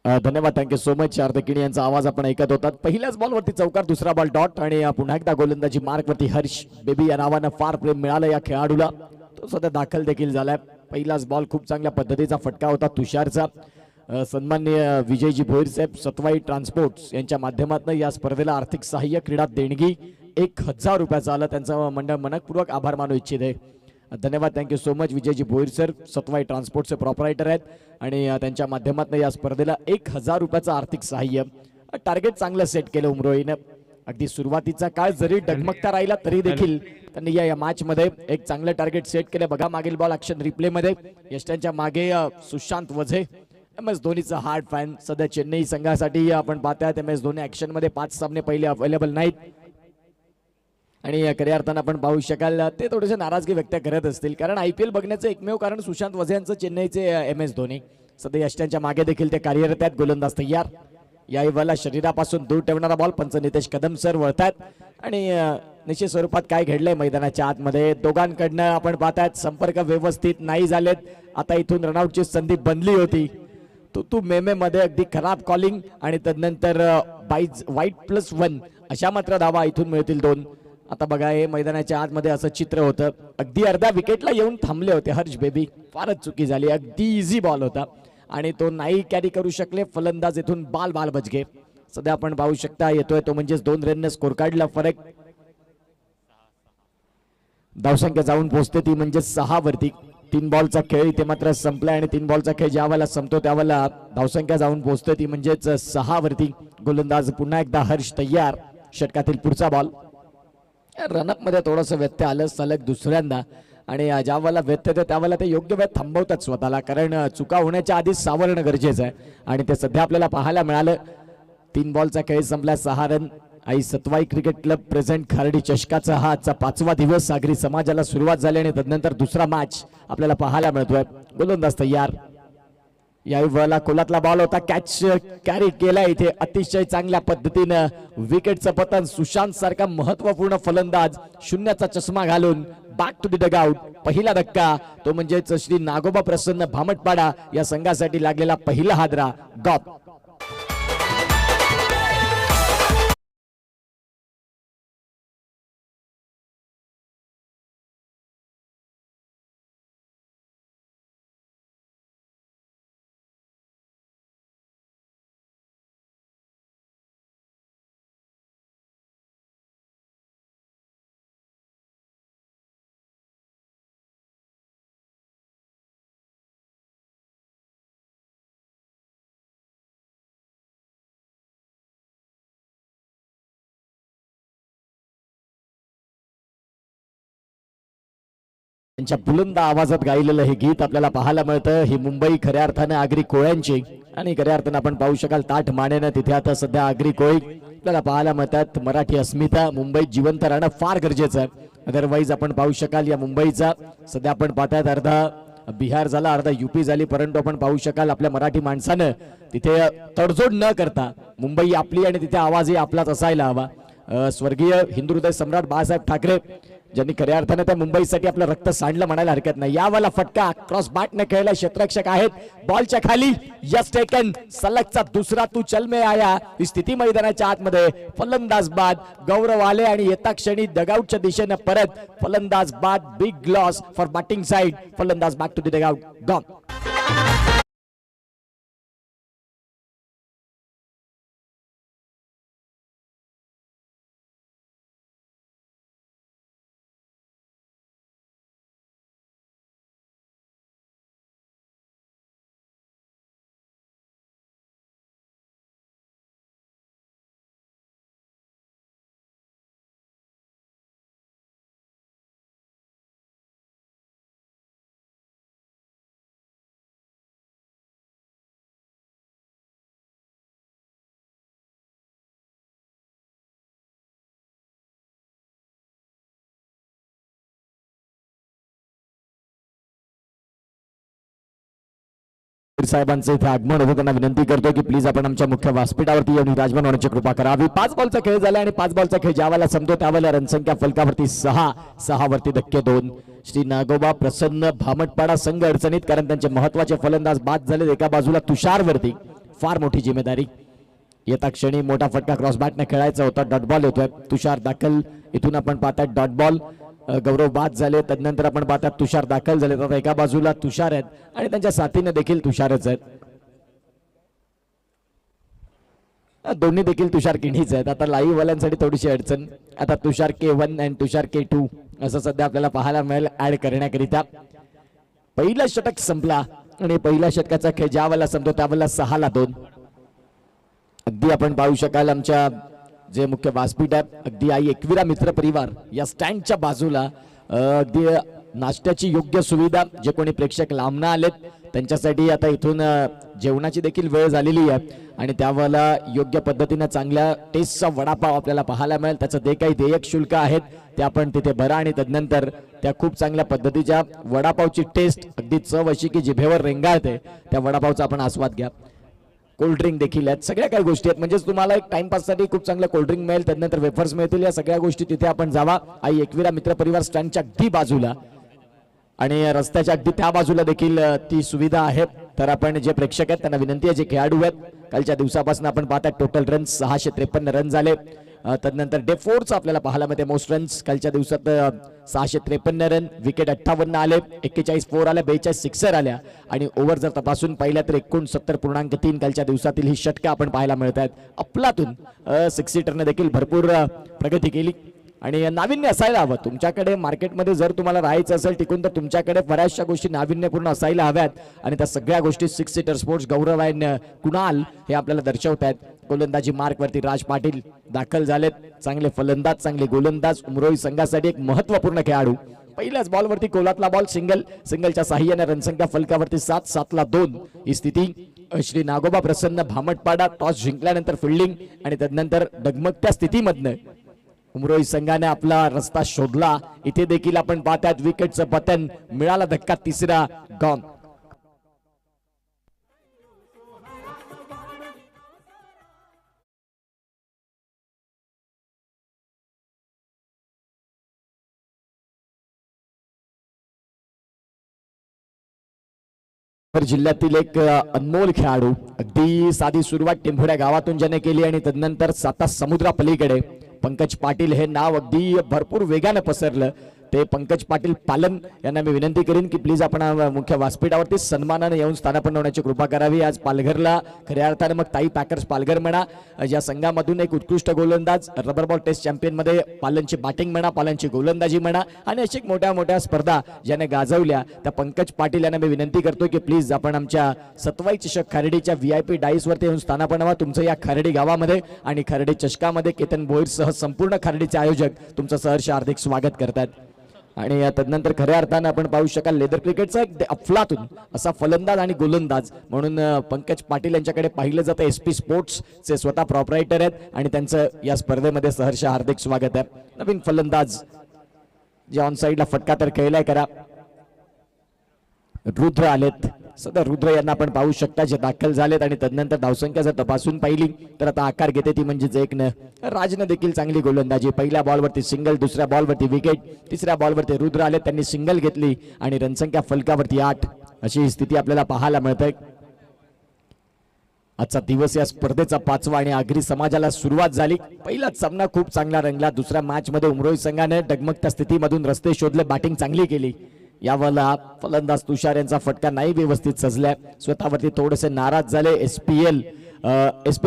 धन्यवाद, थँक्यू सो मच. हार्दिक यांचा आवाज आपण ऐकत होतात. पहिल्याच बॉलवरती चौकार, दुसरा बॉल डॉट आणि पुन्हा एकदा गोलंदाजी मार्कवरती हर्ष बेबी या नावानं फार प्रेम मिळालं या खेळाडूला. तो सध्या दाखल देखील झालाय. पहिलाच बॉल खूप चांगल्या पद्धतीचा फटका होता तुषारचा. सन्माननीय विजयजी भोईर साहेब सतवाई ट्रान्सपोर्ट्स यांच्या माध्यमातून या स्पर्धेला आर्थिक सहाय्य क्रीडा देणगी 1000 रुपयाचं आलं. त्यांचा मंडळ मनपूर्वक आभार मानू इच्छित आहे. धन्यवाद, thank you so much Vijayji Bhoir sir. Satwai ट्रान्सपोर्टचे proprietor आहेत आणि त्यांच्या माध्यमातून या स्पर्धेला 1000 रुपयाचं आर्थिक सहाय्य. टार्गेट चांगलं सेट केलं उमरोईनं. अगदी सुरुवातीचा काळ जरी डगमगता राहिला तरी देखील त्यांनी या मॅच मध्ये एक चांगलं टार्गेट सेट केलं. बघा मागील बॉल ॲक्शन रिप्ले मध्ये यष्ट्यांच्या मागे सुशांत वझे, MS धोनीचा हार्ड फॅन. सध्या चेन्नई संघासाठी आपण पाहताय MS धोनी ॲक्शन मध्ये 5 सामने पहिले अवेलेबल नाहीत आणि खऱ्या अर्थानं आपण पाहू शकाल ते थोडेसे नाराजगी व्यक्त करत असतील, कारण IPL बघण्याचं एकमेव कारण सुशांत वझे यांचं चेन्नईचे MS धोनी. सध्या यष्ट्यांच्या मागे देखील ते कार्यरत आहेत. गोलंदाज तयार. या वेळेला शरीरापासून दूर ठेवणारा बॉल पंच नितेश कदम सर वळतात आणि निश्चित स्वरूपात काय घडलंय मैदानाच्या आतमध्ये दोघांकडनं आपण पाहतायत संपर्क व्यवस्थित नाही झालेत. आता इथून रनआउटची संधी बनली होती. तू मेमे मध्ये अगदी खराब कॉलिंग आणि तदनंतर वाईट +1 अशा मात्र धावा इथून मिळतील 2. आता बघा हे मैदानाच्या आतमध्ये असं चित्र होतं. अगदी अर्ध्या विकेटला येऊन थांबले होते हर्ष बेबी. फारच चुकी झाली. अगदी इझी बॉल होता आणि तो नाही कॅरी करू शकले फलंदाज. इथून बाल बचगे. सध्या आपण पाहू शकता येतोय तो म्हणजेच 2 रनने स्कोर काढला. फरक धावसंख्या जाऊन पोहोचते ती म्हणजे 6 वरती. 3 बॉलचा खेळ इथे मात्र संपलाय आणि 3 बॉलचा खेळ ज्या वेळेला संपतो त्यावेळेला धावसंख्या जाऊन पोहोचते ती म्हणजेच 6 वरती. गोलंदाज पुन्हा एकदा हर्ष तयार. षटकातील पुढचा बॉल. रनअप मध्ये थोडंसं व्यत्यय आलं सलग दुसऱ्यांदा आणि ज्या वेळेला व्यत्यय येतो त्यावेळेला ते योग्य वेळ थांबवतात स्वतःला, कारण चुका होण्याच्या आधीच सावरणं गरजेचं आहे आणि ते सध्या आपल्याला पाहायला मिळालं. 3 बॉलचा खेळ संपला. 6 run. Aai Satwai cricket club present Khardi चषकाचा हा आजचा 5वा दिवस. सागरी समाजाला सुरुवात झाली आणि तदनंतर दुसरा मॅच आपल्याला पाहायला मिळतोय. गोलंदाज तयार. या वेळेला कोलातला बॉल होता. कॅच कॅरी केला इथे अतिशय चांगल्या पद्धतीनं. विकेटचं पतन. सुशांत सारखा महत्वपूर्ण फलंदाज 0चा चष्मा घालून बॅक टू द डगआउट. पहिला धक्का तो म्हणजेच श्री नागोबा प्रसन्न भामटपाडा या संघासाठी लागलेला पहिला हादरा. गॉप. त्यांच्या बुलंद आवाजात गायलेलं हे गीत आपल्याला पाहायला मिळतं. ही मुंबई खऱ्या अर्थाने आगरी कोळ्यांची आणि खऱ्या अर्थाने आपण पाहू शकाल ताठ मानेनं तिथे आता सध्या आगरी कोळी आपल्याला पाहायला मिळतात. मराठी अस्मिता मुंबईत जिवंत राहणं फार गरजेचं आहे. अदरवाईज आपण पाहू शकाल या मुंबईचा सध्या आपण पाहतायत अर्धा बिहार झाला अर्धा UP झाली, परंतु आपण पाहू शकाल आपल्या मराठी माणसानं तिथे तडजोड न करता मुंबई आपली आणि तिथे आवाजही आपलाच असायला हवा. स्वर्गीय हिंदू हृदय सम्राट बाळासाहेब ठाकरे ज्यांनी खऱ्या अर्थाने त्या मुंबईसाठी आपलं रक्त सांडलं म्हणायला हरकत नाही. यावाला फटका क्रॉस बॅटने खेळला. क्षेत्ररक्षक आहेत बॉलच्या खाली. Yes taken. सलगचा दुसरा तू चल में आया. ही स्थिती मैदानाच्या आतमध्ये. फलंदाज बाद. गौरव आले आणि येता क्षणी डगआउटच्या दिशेने परत. फलंदाज बाद. Big loss for batting side. फलंदाज back to the dugout. Gone. साहेबांचे इथे आगमन होतं. त्यांना विनंती करतो की प्लीज आपण आमच्या मुख्य व्यासपीठावरती येऊन विराजमान होण्याची कृपा करावी. 5 बॉलचा खेळ झाला आणि 5 बॉलचा खेळ ज्यावेळेला संपतो त्यावेळेला रनसंख्या फलकावरती 6 वरती धक्के 2. श्री नागोबा प्रसन्न भामटपाडा संघ अडचणीत, कारण त्यांचे महत्वाचे फलंदाज बाद झाले. एका बाजूला तुषार वरती फार मोठी जिम्मेदारी. येता क्षणी मोठा फटका क्रॉस बॅटने खेळायचा होता. डॉट बॉल येतोय. तुषार दाखल. इथून आपण पाहतात डॉट बॉल. गौरव बाद झाले. तदनंतर आपण पाहतात तुषार दाखल झाले. आता एका बाजूला तुषार आहेत आणि त्यांच्या साथीने देखील तुषारच आहेत. दोन्ही देखील तुषार किणीच आहेत. आता लाईव्ह वाल्यांसाठी थोडीशी अडचण. आता तुषार K1 आणि तुषार K2 असं सध्या आपल्याला पाहायला मिळेल ऍड करण्याकरिता. पहिला षटक संपला आणि पहिल्या षटकाचा खेळ ज्या वेळेला संपतो त्यावेळेला 6-2. अगदी आपण पाहू शकाल आमच्या जे मुख्य व्यासपीठ आहे अगदी आई एकविरा मित्र परिवार या स्टँडच्या बाजूला अगदी नाश्त्याची योग्य सुविधा. जे कोणी प्रेक्षक लांबून आलेत त्यांच्यासाठी आता इथून जेवणाची देखील वेळ झालेली आहे आणि त्यावेळेला योग्य पद्धतीने चांगल्या टेस्टचा वडापाव आपल्याला पाहायला मिळेल. त्याचं जे काही देयक शुल्क आहेत ते आपण तिथे भरा आणि तदनंतर त्या खूप चांगल्या पद्धतीच्या वडापावची टेस्ट अगदी चव अशी की जिभेवर रेंगाळते त्या वडापावचा आपण आस्वाद घ्या. कोल्ड्रिंक देखील आहेत. सगळ्या काही गोष्टी आहेत. म्हणजेच तुम्हाला एक टाइमपाससाठी खूप चांगलं कोल्ड्रिंक मिळेल. त्यानंतर वेफर्स मिळतील. या सगळ्या गोष्टी तिथे आपण जावा. आई एकविरा मित्र परिवार स्टँडच्या अगदी बाजूला आणि रस्त्याच्या अगदी त्या बाजूला देखील ती सुविधा आहे. तर आपण जे प्रेक्षक आहेत त्यांना विनंती आहे, जे खेळाडू आहेत कालच्या दिवसापासून आपण पाहतात टोटल रन 653 रन झाले. तदनंतर डे 4चं आपल्याला पाहायला मिळते मोस्ट रन्स. कालच्या दिवसात 653 रन. विकेट 58 आले. 41 4 आल्या. 42 सिक्सर आल्या आणि ओव्हर जर तपासून पाहिल्या तर 69.3 कालच्या दिवसातील ही षटकं आपण पाहायला मिळत आहेत. अफलातून 6 सीटरने देखील भरपूर प्रगती केली आणि नाविन्य असायला हवं. तुमच्याकडे मार्केटमध्ये जर तुम्हाला राहायचं असेल टिकून तर तुमच्याकडे बऱ्याचशा गोष्टी नाविन्यपूर्ण असायला हव्यात आणि त्या सगळ्या गोष्टी 6 सीटर स्पोर्ट्स गौरव आणि कुणाल हे आपल्याला दर्शवत आहेत. गोलंदाजी मार्कवरती राज पाटील दाखल झालेत. चांगले फलंदाज, चांगले गोलंदाज. उमरोई संघासाठी एक महत्त्वपूर्ण खेळाडू. पहिल्याच बॉलवरती कोलातला बॉल सिंगलच्या साह्याने रणसंख्या फलकावरती 7-2 ही स्थिती. श्री नागोबा प्रसन्न भामटपाडा टॉस जिंकल्यानंतर फिल्डिंग आणि तदनंतर डगमगत्या स्थितीमधनं उमरोई संघाने आपला रस्ता शोधला. इथे देखील आपण पाहतात विकेटचं पतन. मिळाला धक्का. तिसरा गॉन. जिल्ह्यातील एक अनमोल खेळाडू. अगदी साधी सुरुवात टेंभुऱ्या गावातून ज्याने केली आणि तदनंतर साता समुद्रा पलीकडे पंकज पाटील हे नाव अगदी भरपूर वेगाने पसरलं. ते पंकज पाटील पालन यांना मी विनंती करीन की प्लीज आपण मुख्य व्यासपीठावरती सन्मानाने येऊन स्थानापन्न होण्याची कृपा करावी. आज पालघरला खऱ्या अर्थाने मग ताई पॅकर्स पालघर म्हणा या संघामधून एक उत्कृष्ट गोलंदाज रबर बॉल टेस्ट चॅम्पियन मध्ये पालनची बॅटिंग म्हणा, पालनची गोलंदाजी म्हणा आणि अशी मोठ्या मोठ्या स्पर्धा ज्याने गाजवल्या त्या पंकज पाटील यांना मी विनंती करतो की प्लीज आपण आमच्या सतवाई चषक खर्डीच्या VIP डाईस वरती येऊन स्थानापन्न व्हा. तुमचं या खर्डी गावामध्ये आणि खर्डी चषकामध्ये केतन भोईर सह संपूर्ण खर्डीचे आयोजक तुमचं सहर्ष हार्दिक स्वागत करतात. आणि तदनंतर खऱ्या अर्थानं आपण पाहू शकाल लेदर क्रिकेटचा एक अफलातून असा फलंदाज आणि गोलंदाज म्हणून पंकज पाटील यांच्याकडे पाहिलं जातं. SP स्पोर्ट्सचे स्वतः प्रॉपरायटर आहेत आणि त्यांचं या स्पर्धेमध्ये सहर्ष हार्दिक स्वागत आहे. नवीन फलंदाज जे ऑन साईडला फटका तर खेळलाय करा. रुद्र आलेत. सध्या रुद्र यांना आपण पाहू शकता जे दाखल झालेत आणि तदनंतर धावसंख्या जर तपासून पाहिली तर आता आकार घेते ती म्हणजेच 1. राजनं देखील चांगली गोलंदाजी. पहिल्या बॉलवरती सिंगल, दुसऱ्या बॉलवरती विकेट, तिसऱ्या बॉलवरती रुद्र आले, त्यांनी सिंगल घेतली आणि रणसंख्या फलकावरती 8 अशी स्थिती आपल्याला पाहायला मिळते. आजचा दिवस या स्पर्धेचा 5वा आणि आगरी समाजाला सुरुवात झाली. पहिलाच सामना खूप चांगला रंगला. दुसऱ्या मॅच मध्ये उमरोई संघाने डगमगत्या स्थितीमधून रस्ते शोधले, बॅटिंग चांगली केली. यावेळेला फलंदाज तुषार यांचा फटका नाही व्यवस्थित सजलाय. स्वतःवरती थोडेसे नाराज झाले. SPL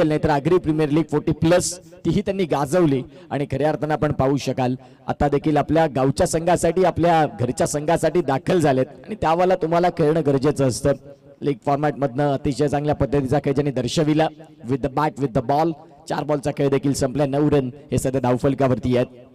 नाही तर आगरी प्रीमियर लीग 40+ तीही त्यांनी गाजवली आणि खऱ्या अर्थानं आपण पाहू शकाल आता देखील आपल्या गावच्या संघासाठी, आपल्या घरच्या संघासाठी दाखल झालेत आणि त्यावेळेला तुम्हाला खेळणं गरजेचं असतं. लीग फॉर्मॅट मधनं अतिशय चांगल्या पद्धतीचा खेळ ज्यांनी दर्शविला. With the bat, with the ball. 4 बॉलचा खेळ देखील संपला. 9 रन हे सध्या धावफलकावरती आहेत.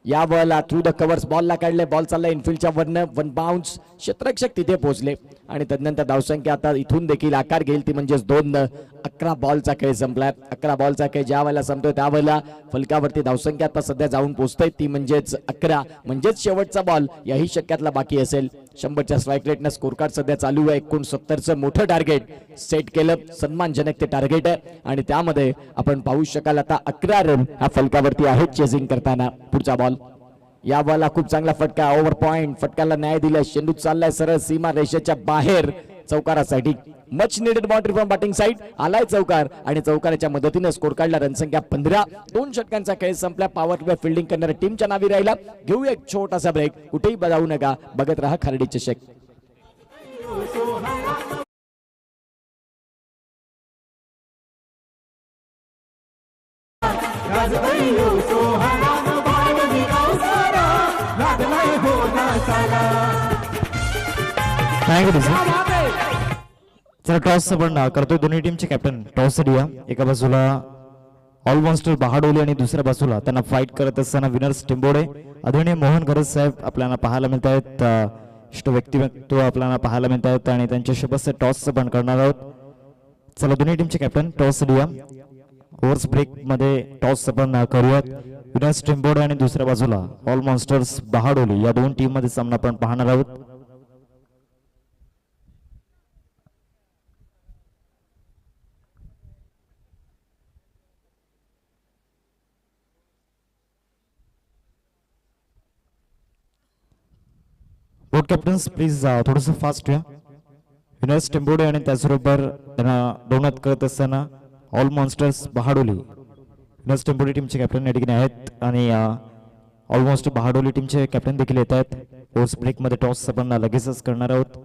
या बॉलला थ्रू द कव्हर्स बॉलला काढले. बॉल चालला इनफिल्डच्या वरनं. 1 बाउन्स. क्षेत्ररक्षक तिथे पोहोचले आणि तदनंतर धावसंख्या आता इथून देखील आकार घेईल ती म्हणजेच 2. 11 बॉलचा खेळ संपलाय. 11 बॉलचा खेळ ज्या वेळेला संपतोय त्यावेळेला फलकावरती धावसंख्या आता सध्या जाऊन पोहोचते ती म्हणजेच 11. म्हणजेच शेवटचा बॉल याही शक्यातला बाकी असेल. 100च्या स्ट्राईक रेटनं स्कोर कार्ड सध्या चालू आहे. 69चं मोठं टार्गेट सेट केलं. सन्मानजनक ते टार्गेट आहे आणि त्यामध्ये आपण पाहू शकाल आता 11 रन ह्या फलकावरती आहेत चेजिंग करताना. पुढचा बॉल. या बॉलला खूप चांगला फटका. Over point. फटक्याला न्याय दिला. चेंडू चाललाय सरळ सीमा रेषेच्या बाहेर. चौकारासाठी. Much needed boundary from batting side. आलाय चौकार आणि चौकाराच्या मदतीने स्कोर काढला. रनसंख्या 15. 2 षटकांचा खेळ संपला. पॉवर प्ले फिल्डिंग करणाऱ्या टीमच्या नावी राहिला. घेऊया एक छोटासा ब्रेक. कुठेही जाऊ नका, बघत रहा खर्डी चषक. Thank you sir. चला टॉस आपण करतोय. दोन्ही टीमचे कॅप्टन टॉस देऊया. एका बाजूला ऑलमोस्टर बहाडोली आणि दुसऱ्या बाजूला त्यांना फाईट करत असताना विनर्स टिंबोडे आदरणीय मोहन गरज साहेब आपल्याला पाहायला मिळत आहेत. इष्ट व्यक्तिमत्व आपल्याला पाहायला मिळत आहेत आणि त्यांच्या सोबत टॉस पण करणार आहोत. चला दोन्ही टीमचे कॅप्टन टॉस देऊया. ओव्हर्स ब्रेक मध्ये टॉस आपण करूयात. विनर्स टिंबोडे आणि दुसऱ्या बाजूला ऑलमोस्टर्स बहाडोली या दोन टीम मध्ये सामना आपण पाहणार आहोत. बोट कॅप्टन्स प्लीज थोडंसं फास्ट या. विनर्स टेम्बोडे आणि त्याचबरोबर त्यांना डोनत करत असताना ऑल मॉन्स्टर्स बहाडोली. विनर्स टेम्बोडे टीमचे कॅप्टन या ठिकाणी आहेत आणि ऑलमोस्ट बहाडोली टीमचे कॅप्टन देखील येत आहेत. ओव्हर्स ब्रेक मध्ये टॉस आपण लगेचच करणार आहोत.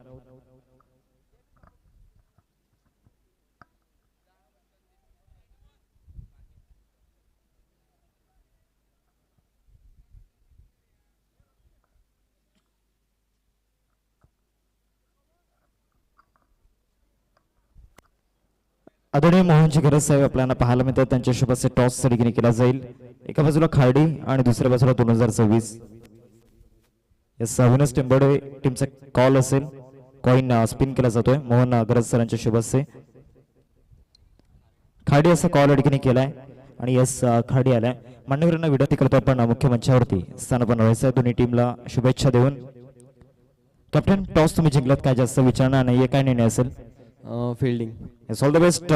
आदरणीय मोहनजी गरज साहेब आपल्याला पाहायला मिळतात. त्यांच्या सोबत टॉस सडकीने केला जाईल. एका बाजूला खार्डी आणि दुसऱ्या बाजूला 2024. यस विनर्स टेम्बोडे टीमचा कॉल असेल. कॉइन स्पिन केला जातोय मोहन गरज सरांच्या सोबत. खार्डी असा कॉल या ठिकाणी केलाय आणि यस खार्डी आलाय. मान्यवरांना विनंती करतो आपण मुख्य मंचावरती स्थान पण व्हायचं. दोन्ही टीमला शुभेच्छा देऊन कॅप्टन टॉस तुम्ही जिंकलात, काय जास्त विचारणार नाहीये, काय निर्णय असेल? Fielding. Yes, all the best.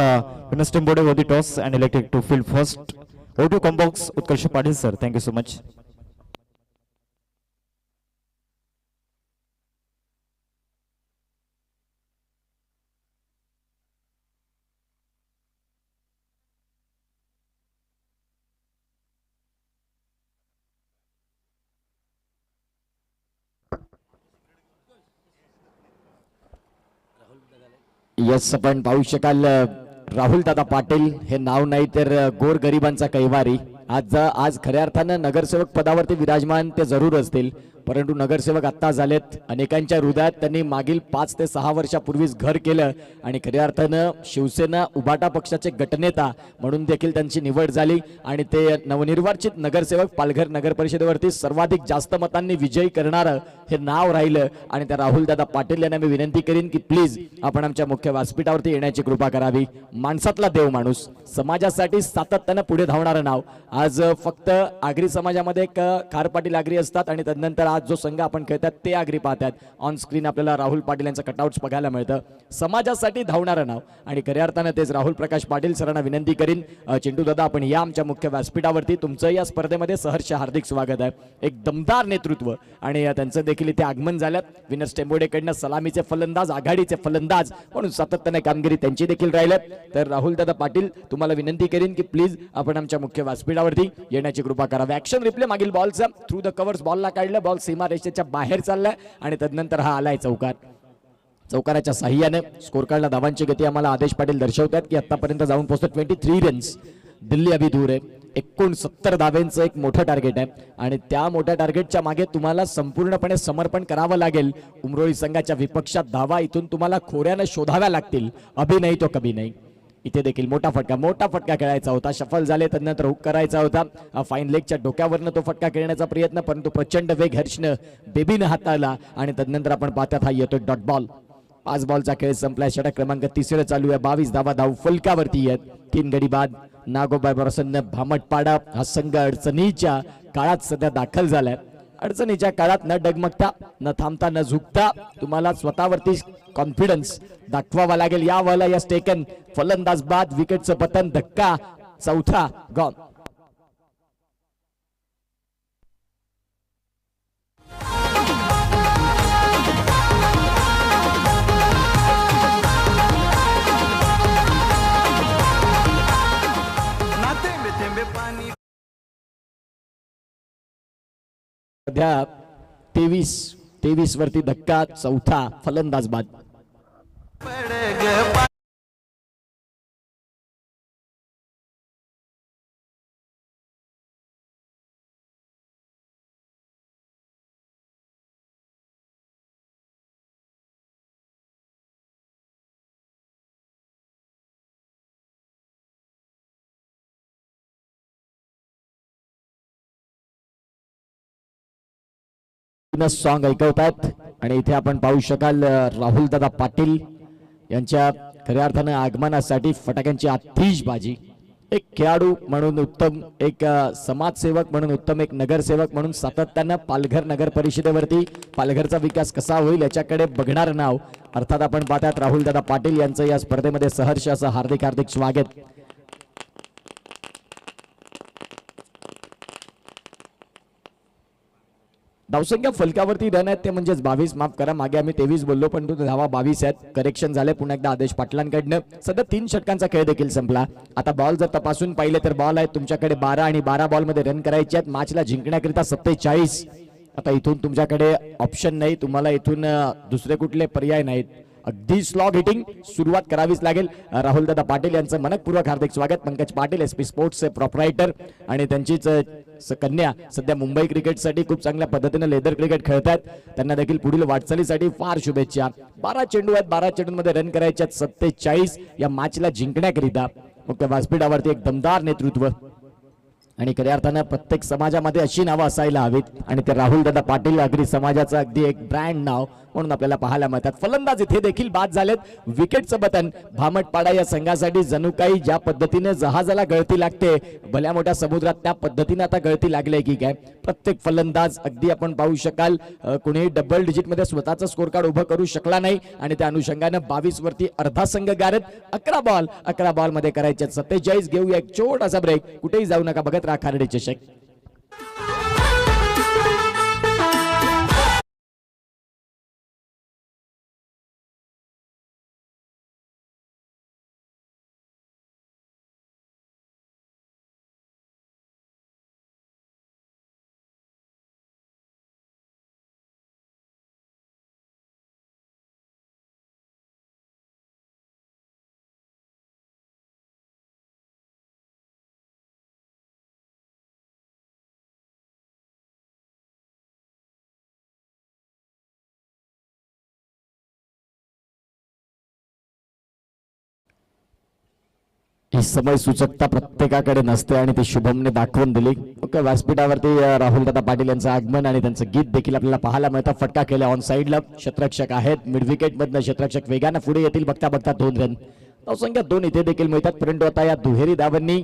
Winners team body the toss and elected to field first. O2 Combox Utkarsh Patil sir. Thank you so much. Yes आपण पाहू शकाल राहुल दादा पाटील हे नाव नाही तर गोर गरिबांचा कैवारी. आज खऱ्या अर्थानं नगरसेवक पदावरती विराजमान ते जरूर असतील, परंतु नगरसेवक आत्ता झालेत. अनेकांच्या हृदयात त्यांनी मागील 5 ते 6 वर्षापूर्वीच घर केलं आणि खऱ्या अर्थानं शिवसेना उभाटा पक्षाचे गटनेता म्हणून देखील त्यांची निवड झाली आणि ते नवनिर्वाचित नगरसेवक पालघर नगर परिषदेवरती सर्वाधिक जास्त मतांनी विजयी करणारं हे नाव राहिलं. आणि त्या राहुलदादा पाटील यांना मी विनंती करीन की प्लीज आपण आमच्या मुख्य व्यासपीठावरती येण्याची कृपा करावी. माणसातला देव माणूस, समाजासाठी सातत्यानं पुढे धावणारं नाव. आज फक्त आगरी समाजामध्ये एक खार पाटील आगरी असतात आणि त्यानंतर आज जो संघ आपण खेळतात ते आगरी पाहतात. ऑन स्क्रीन आपल्याला राहुल पाटील यांचं कटआउट्स बघायला मिळतं. समाजासाठी धावणारं नाव आणि खऱ्या अर्थानं तेच राहुल प्रकाश पाटील सरांना विनंती करीन चिंटू दादा आपण या आमच्या मुख्य व्यासपीठावरती. तुमचं या स्पर्धेमध्ये सहर्ष हार्दिक स्वागत आहे. एक दमदार नेतृत्व आणि त्यांचं देखील इथे आगमन झालं. विनर्स टेम्बोडेकडनं सलामीचे फलंदाज, आघाडीचे फलंदाज म्हणून सातत्याने कामगिरी त्यांची देखील राहिलं. तर राहुल दादा पाटील तुम्हाला विनंती करीन की प्लीज आपण आमच्या मुख्य व्यासपीठावरती येण्याची कृपा करावी. ऍक्शन रिप्ले मागील बॉलचा थ्रू द कव्हर्स बॉलला काढलं. बॉल सीमा रेषेच्या बाहेर चाललाय आणि त्यानंतर हा आलाय चौकार. चौकाराच्या साह्याने स्कोर कार्डला धावांची गती आम्हाला आदेश पाटील दर्शवतात की आतापर्यंत जाऊन पोहोचतो 23 रन्स. दिल्ली अभी दूर आहे. 69 धावेंचं एक मोठं टार्गेट आहे आणि त्या मोठ्या टार्गेटच्या मागे तुम्हाला संपूर्णपणे समर्पण करावं लागेल. उमरोळी संघाच्या विपक्षात धावा इथून तुम्हाला खोऱ्यानं शोधाव्या लागतील. अभि नाही तो कभी नाही. इथे देखील मोठा फटका खेळायचा होता. शफल झाले त्यानंतर हुक करायचा होता. फाईन लेगच्या डोक्यावरनं तो फटका खेळण्याचा प्रयत्न, परंतु प्रचंड वेग हर्षनं बेबीनं हाताळला आणि त्यानंतर आपण पाहतात हा येतोय डॉट बॉल. 5 बॉलचा खेळ संपलाय. षटक क्रमांक 3 चालू आहे. 22 धावा धाव फलकावरती आहेत. 3 गडी बाद. नागोबाई प्रसन्न भामटपाडा हा संघ अडचणीच्या काळात सध्या दाखल झालाय. अडचणीच्या काळात न डगमगता, न थांबता, न झुकता तुम्हाला स्वतःवरती कॉन्फिडन्स दाखवावा लागेल. या वाला या स्टेकन फलंदाज बाद. विकेटचं पतन. धक्का. चौथा गॉन. सध्या 23 वरती धक्का, चौथा फलंदाज बाद. सॉन्ग ऐकवतात आणि इथे आपण पाहू शकाल राहुल दादा पाटील यांच्या खऱ्या अर्थानं आगमनासाठी फटाक्यांची आतिषबाजी. एक खेळाडू म्हणून उत्तम, एक समाजसेवक म्हणून उत्तम, एक नगरसेवक म्हणून सातत्यानं पालघर नगर परिषदेवरती पालघरचा विकास कसा होईल याच्याकडे बघणार नाव अर्थात आपण पाहतात राहुल दादा पाटील यांचं या स्पर्धेमध्ये सहर्ष असं हार्दिक हार्दिक स्वागत. धावसंख्या फलकावरती रन आहेत ते म्हणजेच 22. माफ करा, मागे आम्ही 23 बोललो पण तो धावा 22 आहेत. करेक्शन झाले पुन्हा एकदा आदेश पाटलांकडनं. सध्या 3 षटकांचा खेळ देखील संपला. आता बॉल जर तपासून पाहिले तर बॉल आहेत तुमच्याकडे 12 आणि 12 बॉल मध्ये रन करायचे आहेत. मॅचला जिंकण्याकरिता 47. आता इथून तुमच्याकडे ऑप्शन नाही, तुम्हाला इथून दुसरे कुठले पर्याय नाहीत. अगदी स्लॉग हिटिंग सुरुवात करावीच लागेल. राहुल दादा पाटील यांचं मनपूर्वक हार्दिक स्वागत. पंकज पाटील SP स्पोर्ट्सचे प्रोप्रायटर आणि त्यांचीच कन्या सध्या मुंबई क्रिकेटसाठी खूप चांगल्या पद्धतीने लेदर क्रिकेट खेळतात. त्यांना देखील पुढील वाटचालीसाठी फार शुभेच्छा. 12 चेंडू आहेत, 12 चेंडूंमध्ये रन करायचे आहेत 47 या मॅचला जिंकण्याकरिता. मुख्य व्यासपीठावरती एक दमदार नेतृत्व आणि खऱ्या अर्थानं प्रत्येक समाजामध्ये अशी नावं असायला हवीत आणि ते राहुल दादा पाटील अगदी समाजाचं अगदी एक ब्रँड नाव म्हणून आपल्याला पाहायला मिळतात. फलंदाज इथे देखील बाद झालेत. विकेटचं बटन भामटपाडा या संघासाठी जणू काही ज्या पद्धतीने जहाजाला गळती लागते भल्या मोठ्या समुद्रात त्या पद्धतीने आता गळती लागले की काय. प्रत्येक फलंदाज अगदी आपण पाहू शकाल कोणीही डबल डिजिट मध्ये स्वतःचं स्कोर कार्ड उभं करू शकला नाही आणि त्या अनुषंगाने 22 वरती अर्धा संघ गारत. 11 बॉल मध्ये करायचे 47. घेऊया एक छोटासा ब्रेक, कुठेही जाऊ नका, बघत राहा खार्डी चषक. ही समय सूचकता प्रत्येकाकडे नसते आणि ती शुभमने दाखवून दिली. ओके, व्यासपीठावरती राहुल दादा पाटील यांचं आगमन आणि त्यांचं गीत देखील आपल्याला पाहायला मिळतं. फटका केला ऑन साइडला. क्षेत्ररक्षक आहेत मिड विकेट मधनं. क्षेत्ररक्षक वेगानं पुढे येतील. बघता बघता 2 रन. धावसंख्या 2 इथे देखील मिळतात. परंतु आता या दुहेरी धावांनी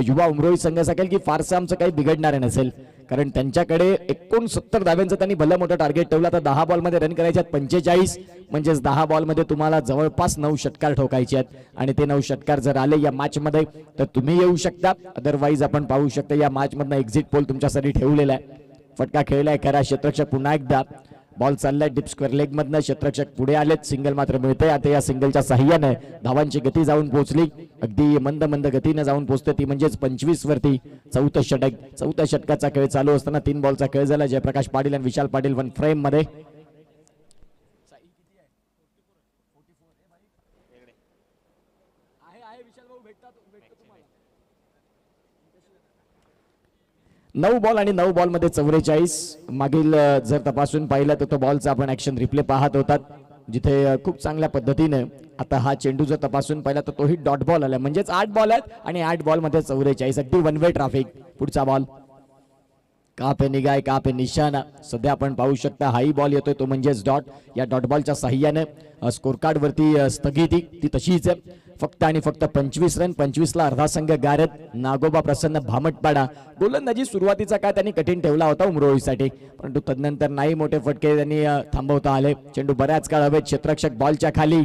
युवा उमरोळी संघ सांगेल की फारसं आमचं काही बिघडणार नसेल, कारण त्यांच्याकडे 69 धाव्यांचं त्यांनी भलं मोठं टार्गेट ठेवलं. तर 10 बॉलमध्ये रन करायचे आहेत 45. म्हणजेच 10 बॉलमध्ये तुम्हाला जवळपास 9 षटकार ठोकायचे आहेत आणि ते 9 षटकार जर आले या मॅच मध्ये तर तुम्ही येऊ शकता. अदरवाईज आपण पाहू शकता या मॅच मधनं एक्झिट पोल तुमच्यासाठी ठेवलेला आहे. फटका खेळलाय खरा. क्षेत्ररक्षक पुन्हा एकदा बॉल चाललाय डीप स्क्वेअर लेग मधनं. क्षेत्ररक्षक पुढे आलेत. सिंगल मात्र मिळतंय. आता या सिंगलच्या साह्याने धावांची गती जाऊन पोहोचली. अगदी मंद मंद गतीने जाऊन पोहोचते ती म्हणजेच 25 वरती 4थं षटक. 4थ्या षटकाचा खेळ चालू असताना 3 बॉलचा खेळ झाला. जयप्रकाश पाटील आणि विशाल पाटील 1 फ्रेम मध्ये. नऊ बॉल आणि 9 बॉल मध्ये 44. मागील जर तपासून पाहिलं तर तो बॉलचा आपण ऍक्शन रिप्ले पाहत होतात जिथे खूप चांगल्या पद्धतीने आता हा चेंडू जर तपासून पाहिला तर तोही डॉट बॉल आला. म्हणजेच 8 बॉल आहेत आणि 8 बॉल मध्ये 44. अगदी 1 वे ट्रॅफिक. पुढचा बॉल का पे निगाय का पे निशाणा. सध्या आपण पाहू शकता हाई बॉल येतोय तो म्हणजेच डॉट. या डॉट बॉलच्या साह्याने स्कोर कार्ड वरती स्थगिती ती तशीच आहे. फक्त आणि फक्त 25 रन. 25 ला अर्धा संघ गारत. नागोबा प्रसन्न भामटपाडा. गोलंदाजी सुरुवातीचा काय त्यांनी कठीण ठेवला होता उमरोळीसाठी, परंतु तदनंतर नाही मोठे फटके त्यांनी थांबवता आले. चेंडू बऱ्याच काळ हवेत. क्षेत्ररक्षक बॉलच्या खाली.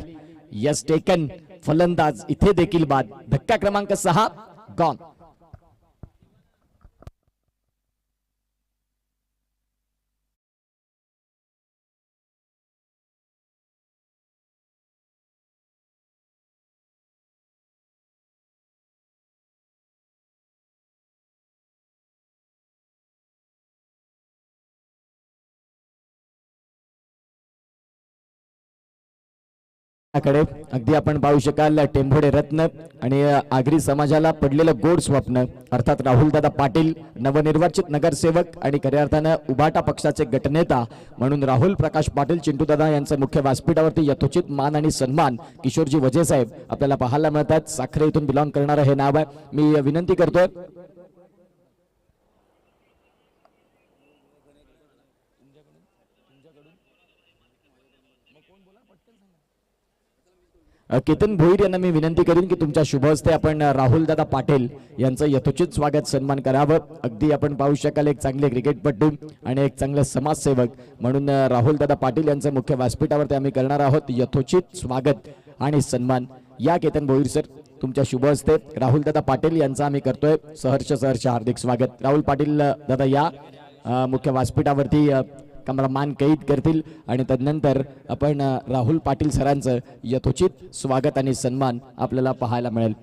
Yes taken. फलंदाज इथे देखील बाद. धक्का क्रमांक 6 गॉन. कडे अगदी आपण पाहू शकाल टेंभोडे रत्न आणि आगरी समाजाला पडलेलं गोड स्वप्न अर्थात राहुलदादा पाटील नवनिर्वाचित नगरसेवक आणि खऱ्या अर्थानं उभाटा पक्षाचे गटनेता म्हणून राहुल प्रकाश पाटील चिंटूदादा यांचं मुख्य व्यासपीठावरती यथोचित मान आणि सन्मान किशोरजी वजे साहेब आपल्याला पाहायला मिळतात. साखरे इथून बिलॉंग करणारं हे नाव आहे. मी विनंती करतोय केतन भोईर यांना मी विनंती करीन की तुमच्या शुभ हस्ते आपण राहुलदादा पाटील यांचं यथोचित स्वागत सन्मान करावं. अगदी आपण पाहू शकाल एक चांगले क्रिकेटपटू आणि एक चांगले समाजसेवक म्हणून राहुलदादा पाटील यांचं मुख्य व्यासपीठावरती आम्ही करणार आहोत यथोचित स्वागत आणि सन्मान. या केतन भोईर सर तुमच्या शुभ हस्ते राहुलदादा पाटील यांचं आम्ही करतोय सहर्ष हार्दिक स्वागत. राहुल पाटील दादा या मुख्य व्यासपीठावरती कमला मान कैद करतील आणि तदनंतर आपण राहुल पाटील सरांचं यथोचित स्वागत आणि सन्मान आपल्याला पाहायला मिळेल.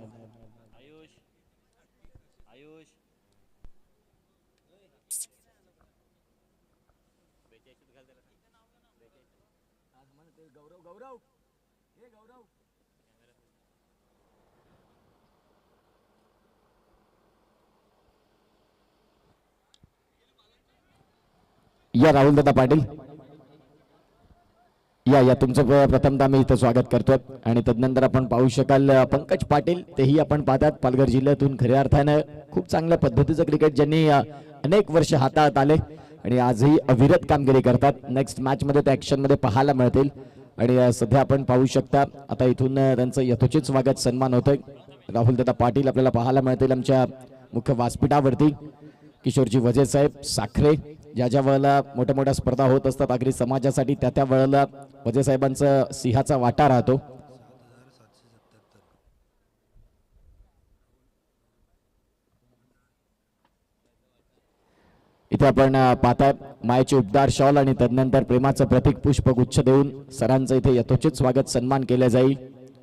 या राहुलदादा पाटील या तुमचं प्रथमतः मी इथं स्वागत करतोय आणि तदनंतर आपण पाहू शकाल पंकज पाटील तेही आपण पाहतात पालघर जिल्ह्यातून खऱ्या अर्थानं खूप चांगल्या पद्धतीचं क्रिकेट ज्यांनी अनेक वर्ष हाताळत आले आणि आजही अविरत कामगिरी करतात. नेक्स्ट मॅच मध्ये ते ऍक्शन मध्ये पाहायला मिळतील आणि सध्या आपण पाहू शकता आता इथून त्यांचं यथोचित स्वागत सन्मान होतोय. राहुलदादा पाटील आपल्याला पाहायला मिळतील आमच्या मुख्य व्यासपीठावरती. किशोरजी वजे साहेब साखरे ज्या वेळेला मोठ्या मोठ्या स्पर्धा होत असतात आगरी समाजासाठी त्या वेळेला वजे साहेबांचा सिंहाचा वाटा राहतो. इथे आपण पाहताय मायेचे उबदार शॉल आणि तदनंतर प्रेमाचं प्रतीक पुष्पगुच्छ देऊन सरांचं इथे यथोचित स्वागत सन्मान केलं जाईल.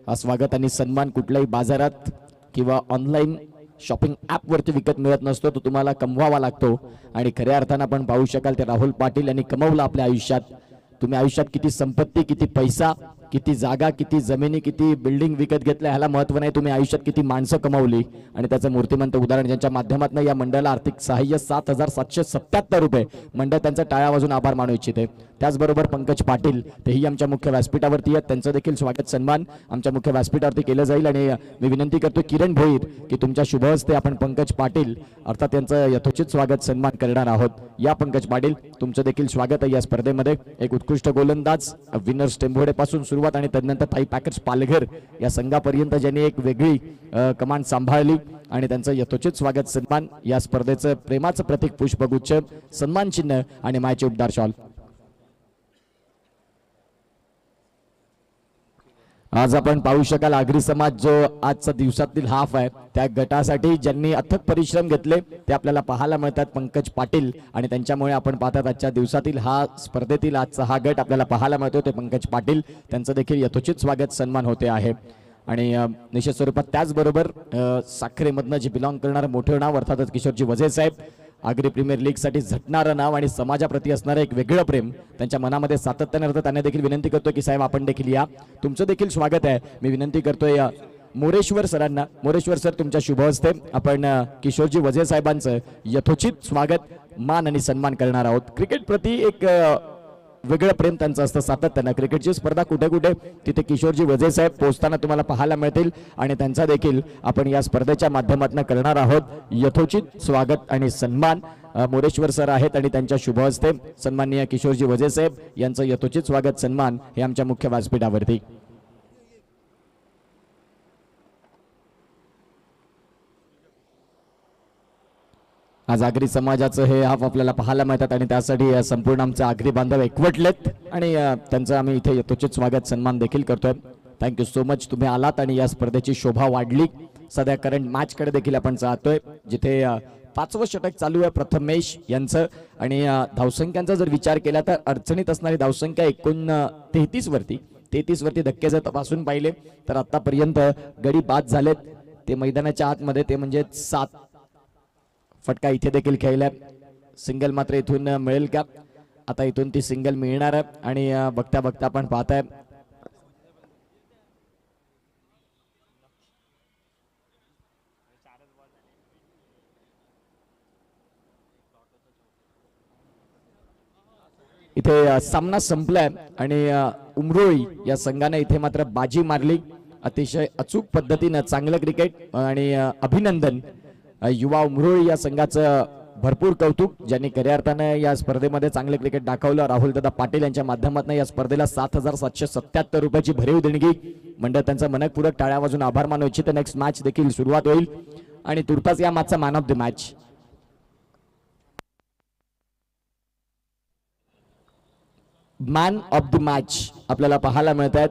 हा स्वागत आणि सन्मान कुठल्याही बाजारात किंवा ऑनलाईन शॉपिंग ॲप वरती विकत मिळत नसतो, तो तुम्हाला कमवावा लागतो आणि खऱ्या अर्थानं आपण पाहू शकाल ते राहुल पाटील यांनी कमवलं आपल्या आयुष्यात. तुम्ही आयुष्यात किती संपत्ती किती पैसा किती जागा किती जमिनी किती बिल्डिंग विकत घेतल्या ह्याला महत्व नाही, तुम्ही आयुष्यात किती माणसं कमावली आणि त्याचं मूर्तिमंत उदाहरण ज्यांच्या माध्यमातून या मंडळाला आर्थिक सहाय्य 7,777 रुपये मंडळ त्यांचा टाळ्या वाजून आभार मानू इच्छिते. त्याचबरोबर पंकज पाटील तेही आमच्या मुख्य व्यासपीठावरती आहेत, त्यांचं देखील स्वागत सन्मान आमच्या मुख्य व्यासपीठावरती केलं जाईल आणि मी विनंती करतो किरण भोईर की तुमच्या शुभ हस्ते आपण पंकज पाटील अर्थात त्यांचं यथोचित स्वागत सन्मान करणार आहोत. या पंकज पाटील तुमचं देखील स्वागत आहे या स्पर्धेमध्ये. एक उत्कृष्ट गोलंदाज विनर्स टेंभोडे पासून सुरुवात आणि तदनंतर थाई पॅकेज पालघर या संघापर्यंत ज्यांनी एक वेगळी कमांड सांभाळली आणि त्यांचं यथोचित स्वागत सन्मान. या स्पर्धेचं प्रेमाचं प्रतीक पुष्पगुच्छ सन्मान चिन्ह आणि मायचे उबदार शॉल. आज आपण पाहू शकाल आगरी समाज जो आजचा दिवसातील हाफ आहे त्या गटासाठी ज्यांनी अथक परिश्रम घेतले ते आपल्याला पाहायला मिळतात पंकज पाटील आणि त्यांच्यामुळे आपण पाहतात आजच्या दिवसातील हा स्पर्धेतील आजचा हा गट आपल्याला पाहायला मिळतो ते पंकज पाटील त्यांचं देखील यथोचित स्वागत सन्मान होते आहे. आणि निश्चित स्वरूपात त्याचबरोबर साखरेमधनं जे बिलॉंग करणारं मोठं नाव अर्थातच किशोरजी वजे साहेब आगरी प्रीमियर लीग साठी झटणारं नाव आणि समाजाप्रती असणारं एक वेगळं प्रेम त्यांच्या मनामध्ये सातत्याने राहतं. त्यांना देखील विनंती करतोय की साहेब आपण देखील या, तुमचं देखील स्वागत आहे. मी विनंती करतोय मोरेश्वर सरांना, मोरेश्वर सर तुमच्या शुभ हस्ते आपण किशोरजी वजे साहेबांचं यथोचित स्वागत मान आणि सन्मान करणार आहोत. क्रिकेट प्रती एक वेगळं प्रेम त्यांचं असतं सातत्यानं. क्रिकेटची स्पर्धा कुठे कुठे तिथे किशोरजी वजे साहेब पोहोचताना तुम्हाला पाहायला मिळतील आणि त्यांचा देखील आपण या स्पर्धेच्या माध्यमातून करणार आहोत यथोचित स्वागत आणि सन्मान. मोरेश्वर सर आहेत आणि त्यांच्या शुभ हस्ते सन्माननीय किशोरजी वजे साहेब यांचं यथोचित स्वागत सन्मान हे आमच्या मुख्य व्यासपीठावरती. आज आगरी समाजाचं हे हाफ आपल्याला पाहायला मिळतात आणि त्यासाठी संपूर्ण आमचे आगरी बांधव एकवटलेत आणि त्यांचं आम्ही इथे यथोचित स्वागत सन्मान देखील करतोय. थँक्यू सो मच, तुम्ही आलात आणि या स्पर्धेची शोभा वाढली. सध्या करंट मॅच कडे देखील आपण जातोय जिथे 5वं षटक चालू आहे प्रथमेश यांचं आणि धावसंख्यांचा जर विचार केला तर अडचणीत असणारी धावसंख्या एकूण 33 वरती धक्के जर तपासून पाहिले तर आतापर्यंत गडी बाद झालेत ते मैदानाच्या आतमध्ये, ते म्हणजे 7 फटका इथे देखील खेळलाय. सिंगल मात्र इथून मिळेल का? आता इथून ती सिंगल मिळणार आहे आणि बघता बघता आपण पाहताय इथे सामना संपलाय आणि उमरोळी या संघाने इथे मात्र बाजी मारली. अतिशय अचूक पद्धतीनं चांगलं क्रिकेट आणि अभिनंदन युवा उमरोळी या संघाचं भरपूर कौतुक, ज्यांनी खऱ्या अर्थानं या स्पर्धेमध्ये चांगले क्रिकेट दाखवलं. राहुल दादा पाटील यांच्या माध्यमातून या स्पर्धेला 7,777 रुपयाची भरीव देणगी मंडळ त्यांचा मनपूर्वक टाळ्या वाजून आभार मानू इच्छित. नेक्स्ट मॅच देखील सुरुवात होईल आणि तुर्तास या मॅचचा man of the match man of the match आपल्याला पाहायला मिळत आहेत.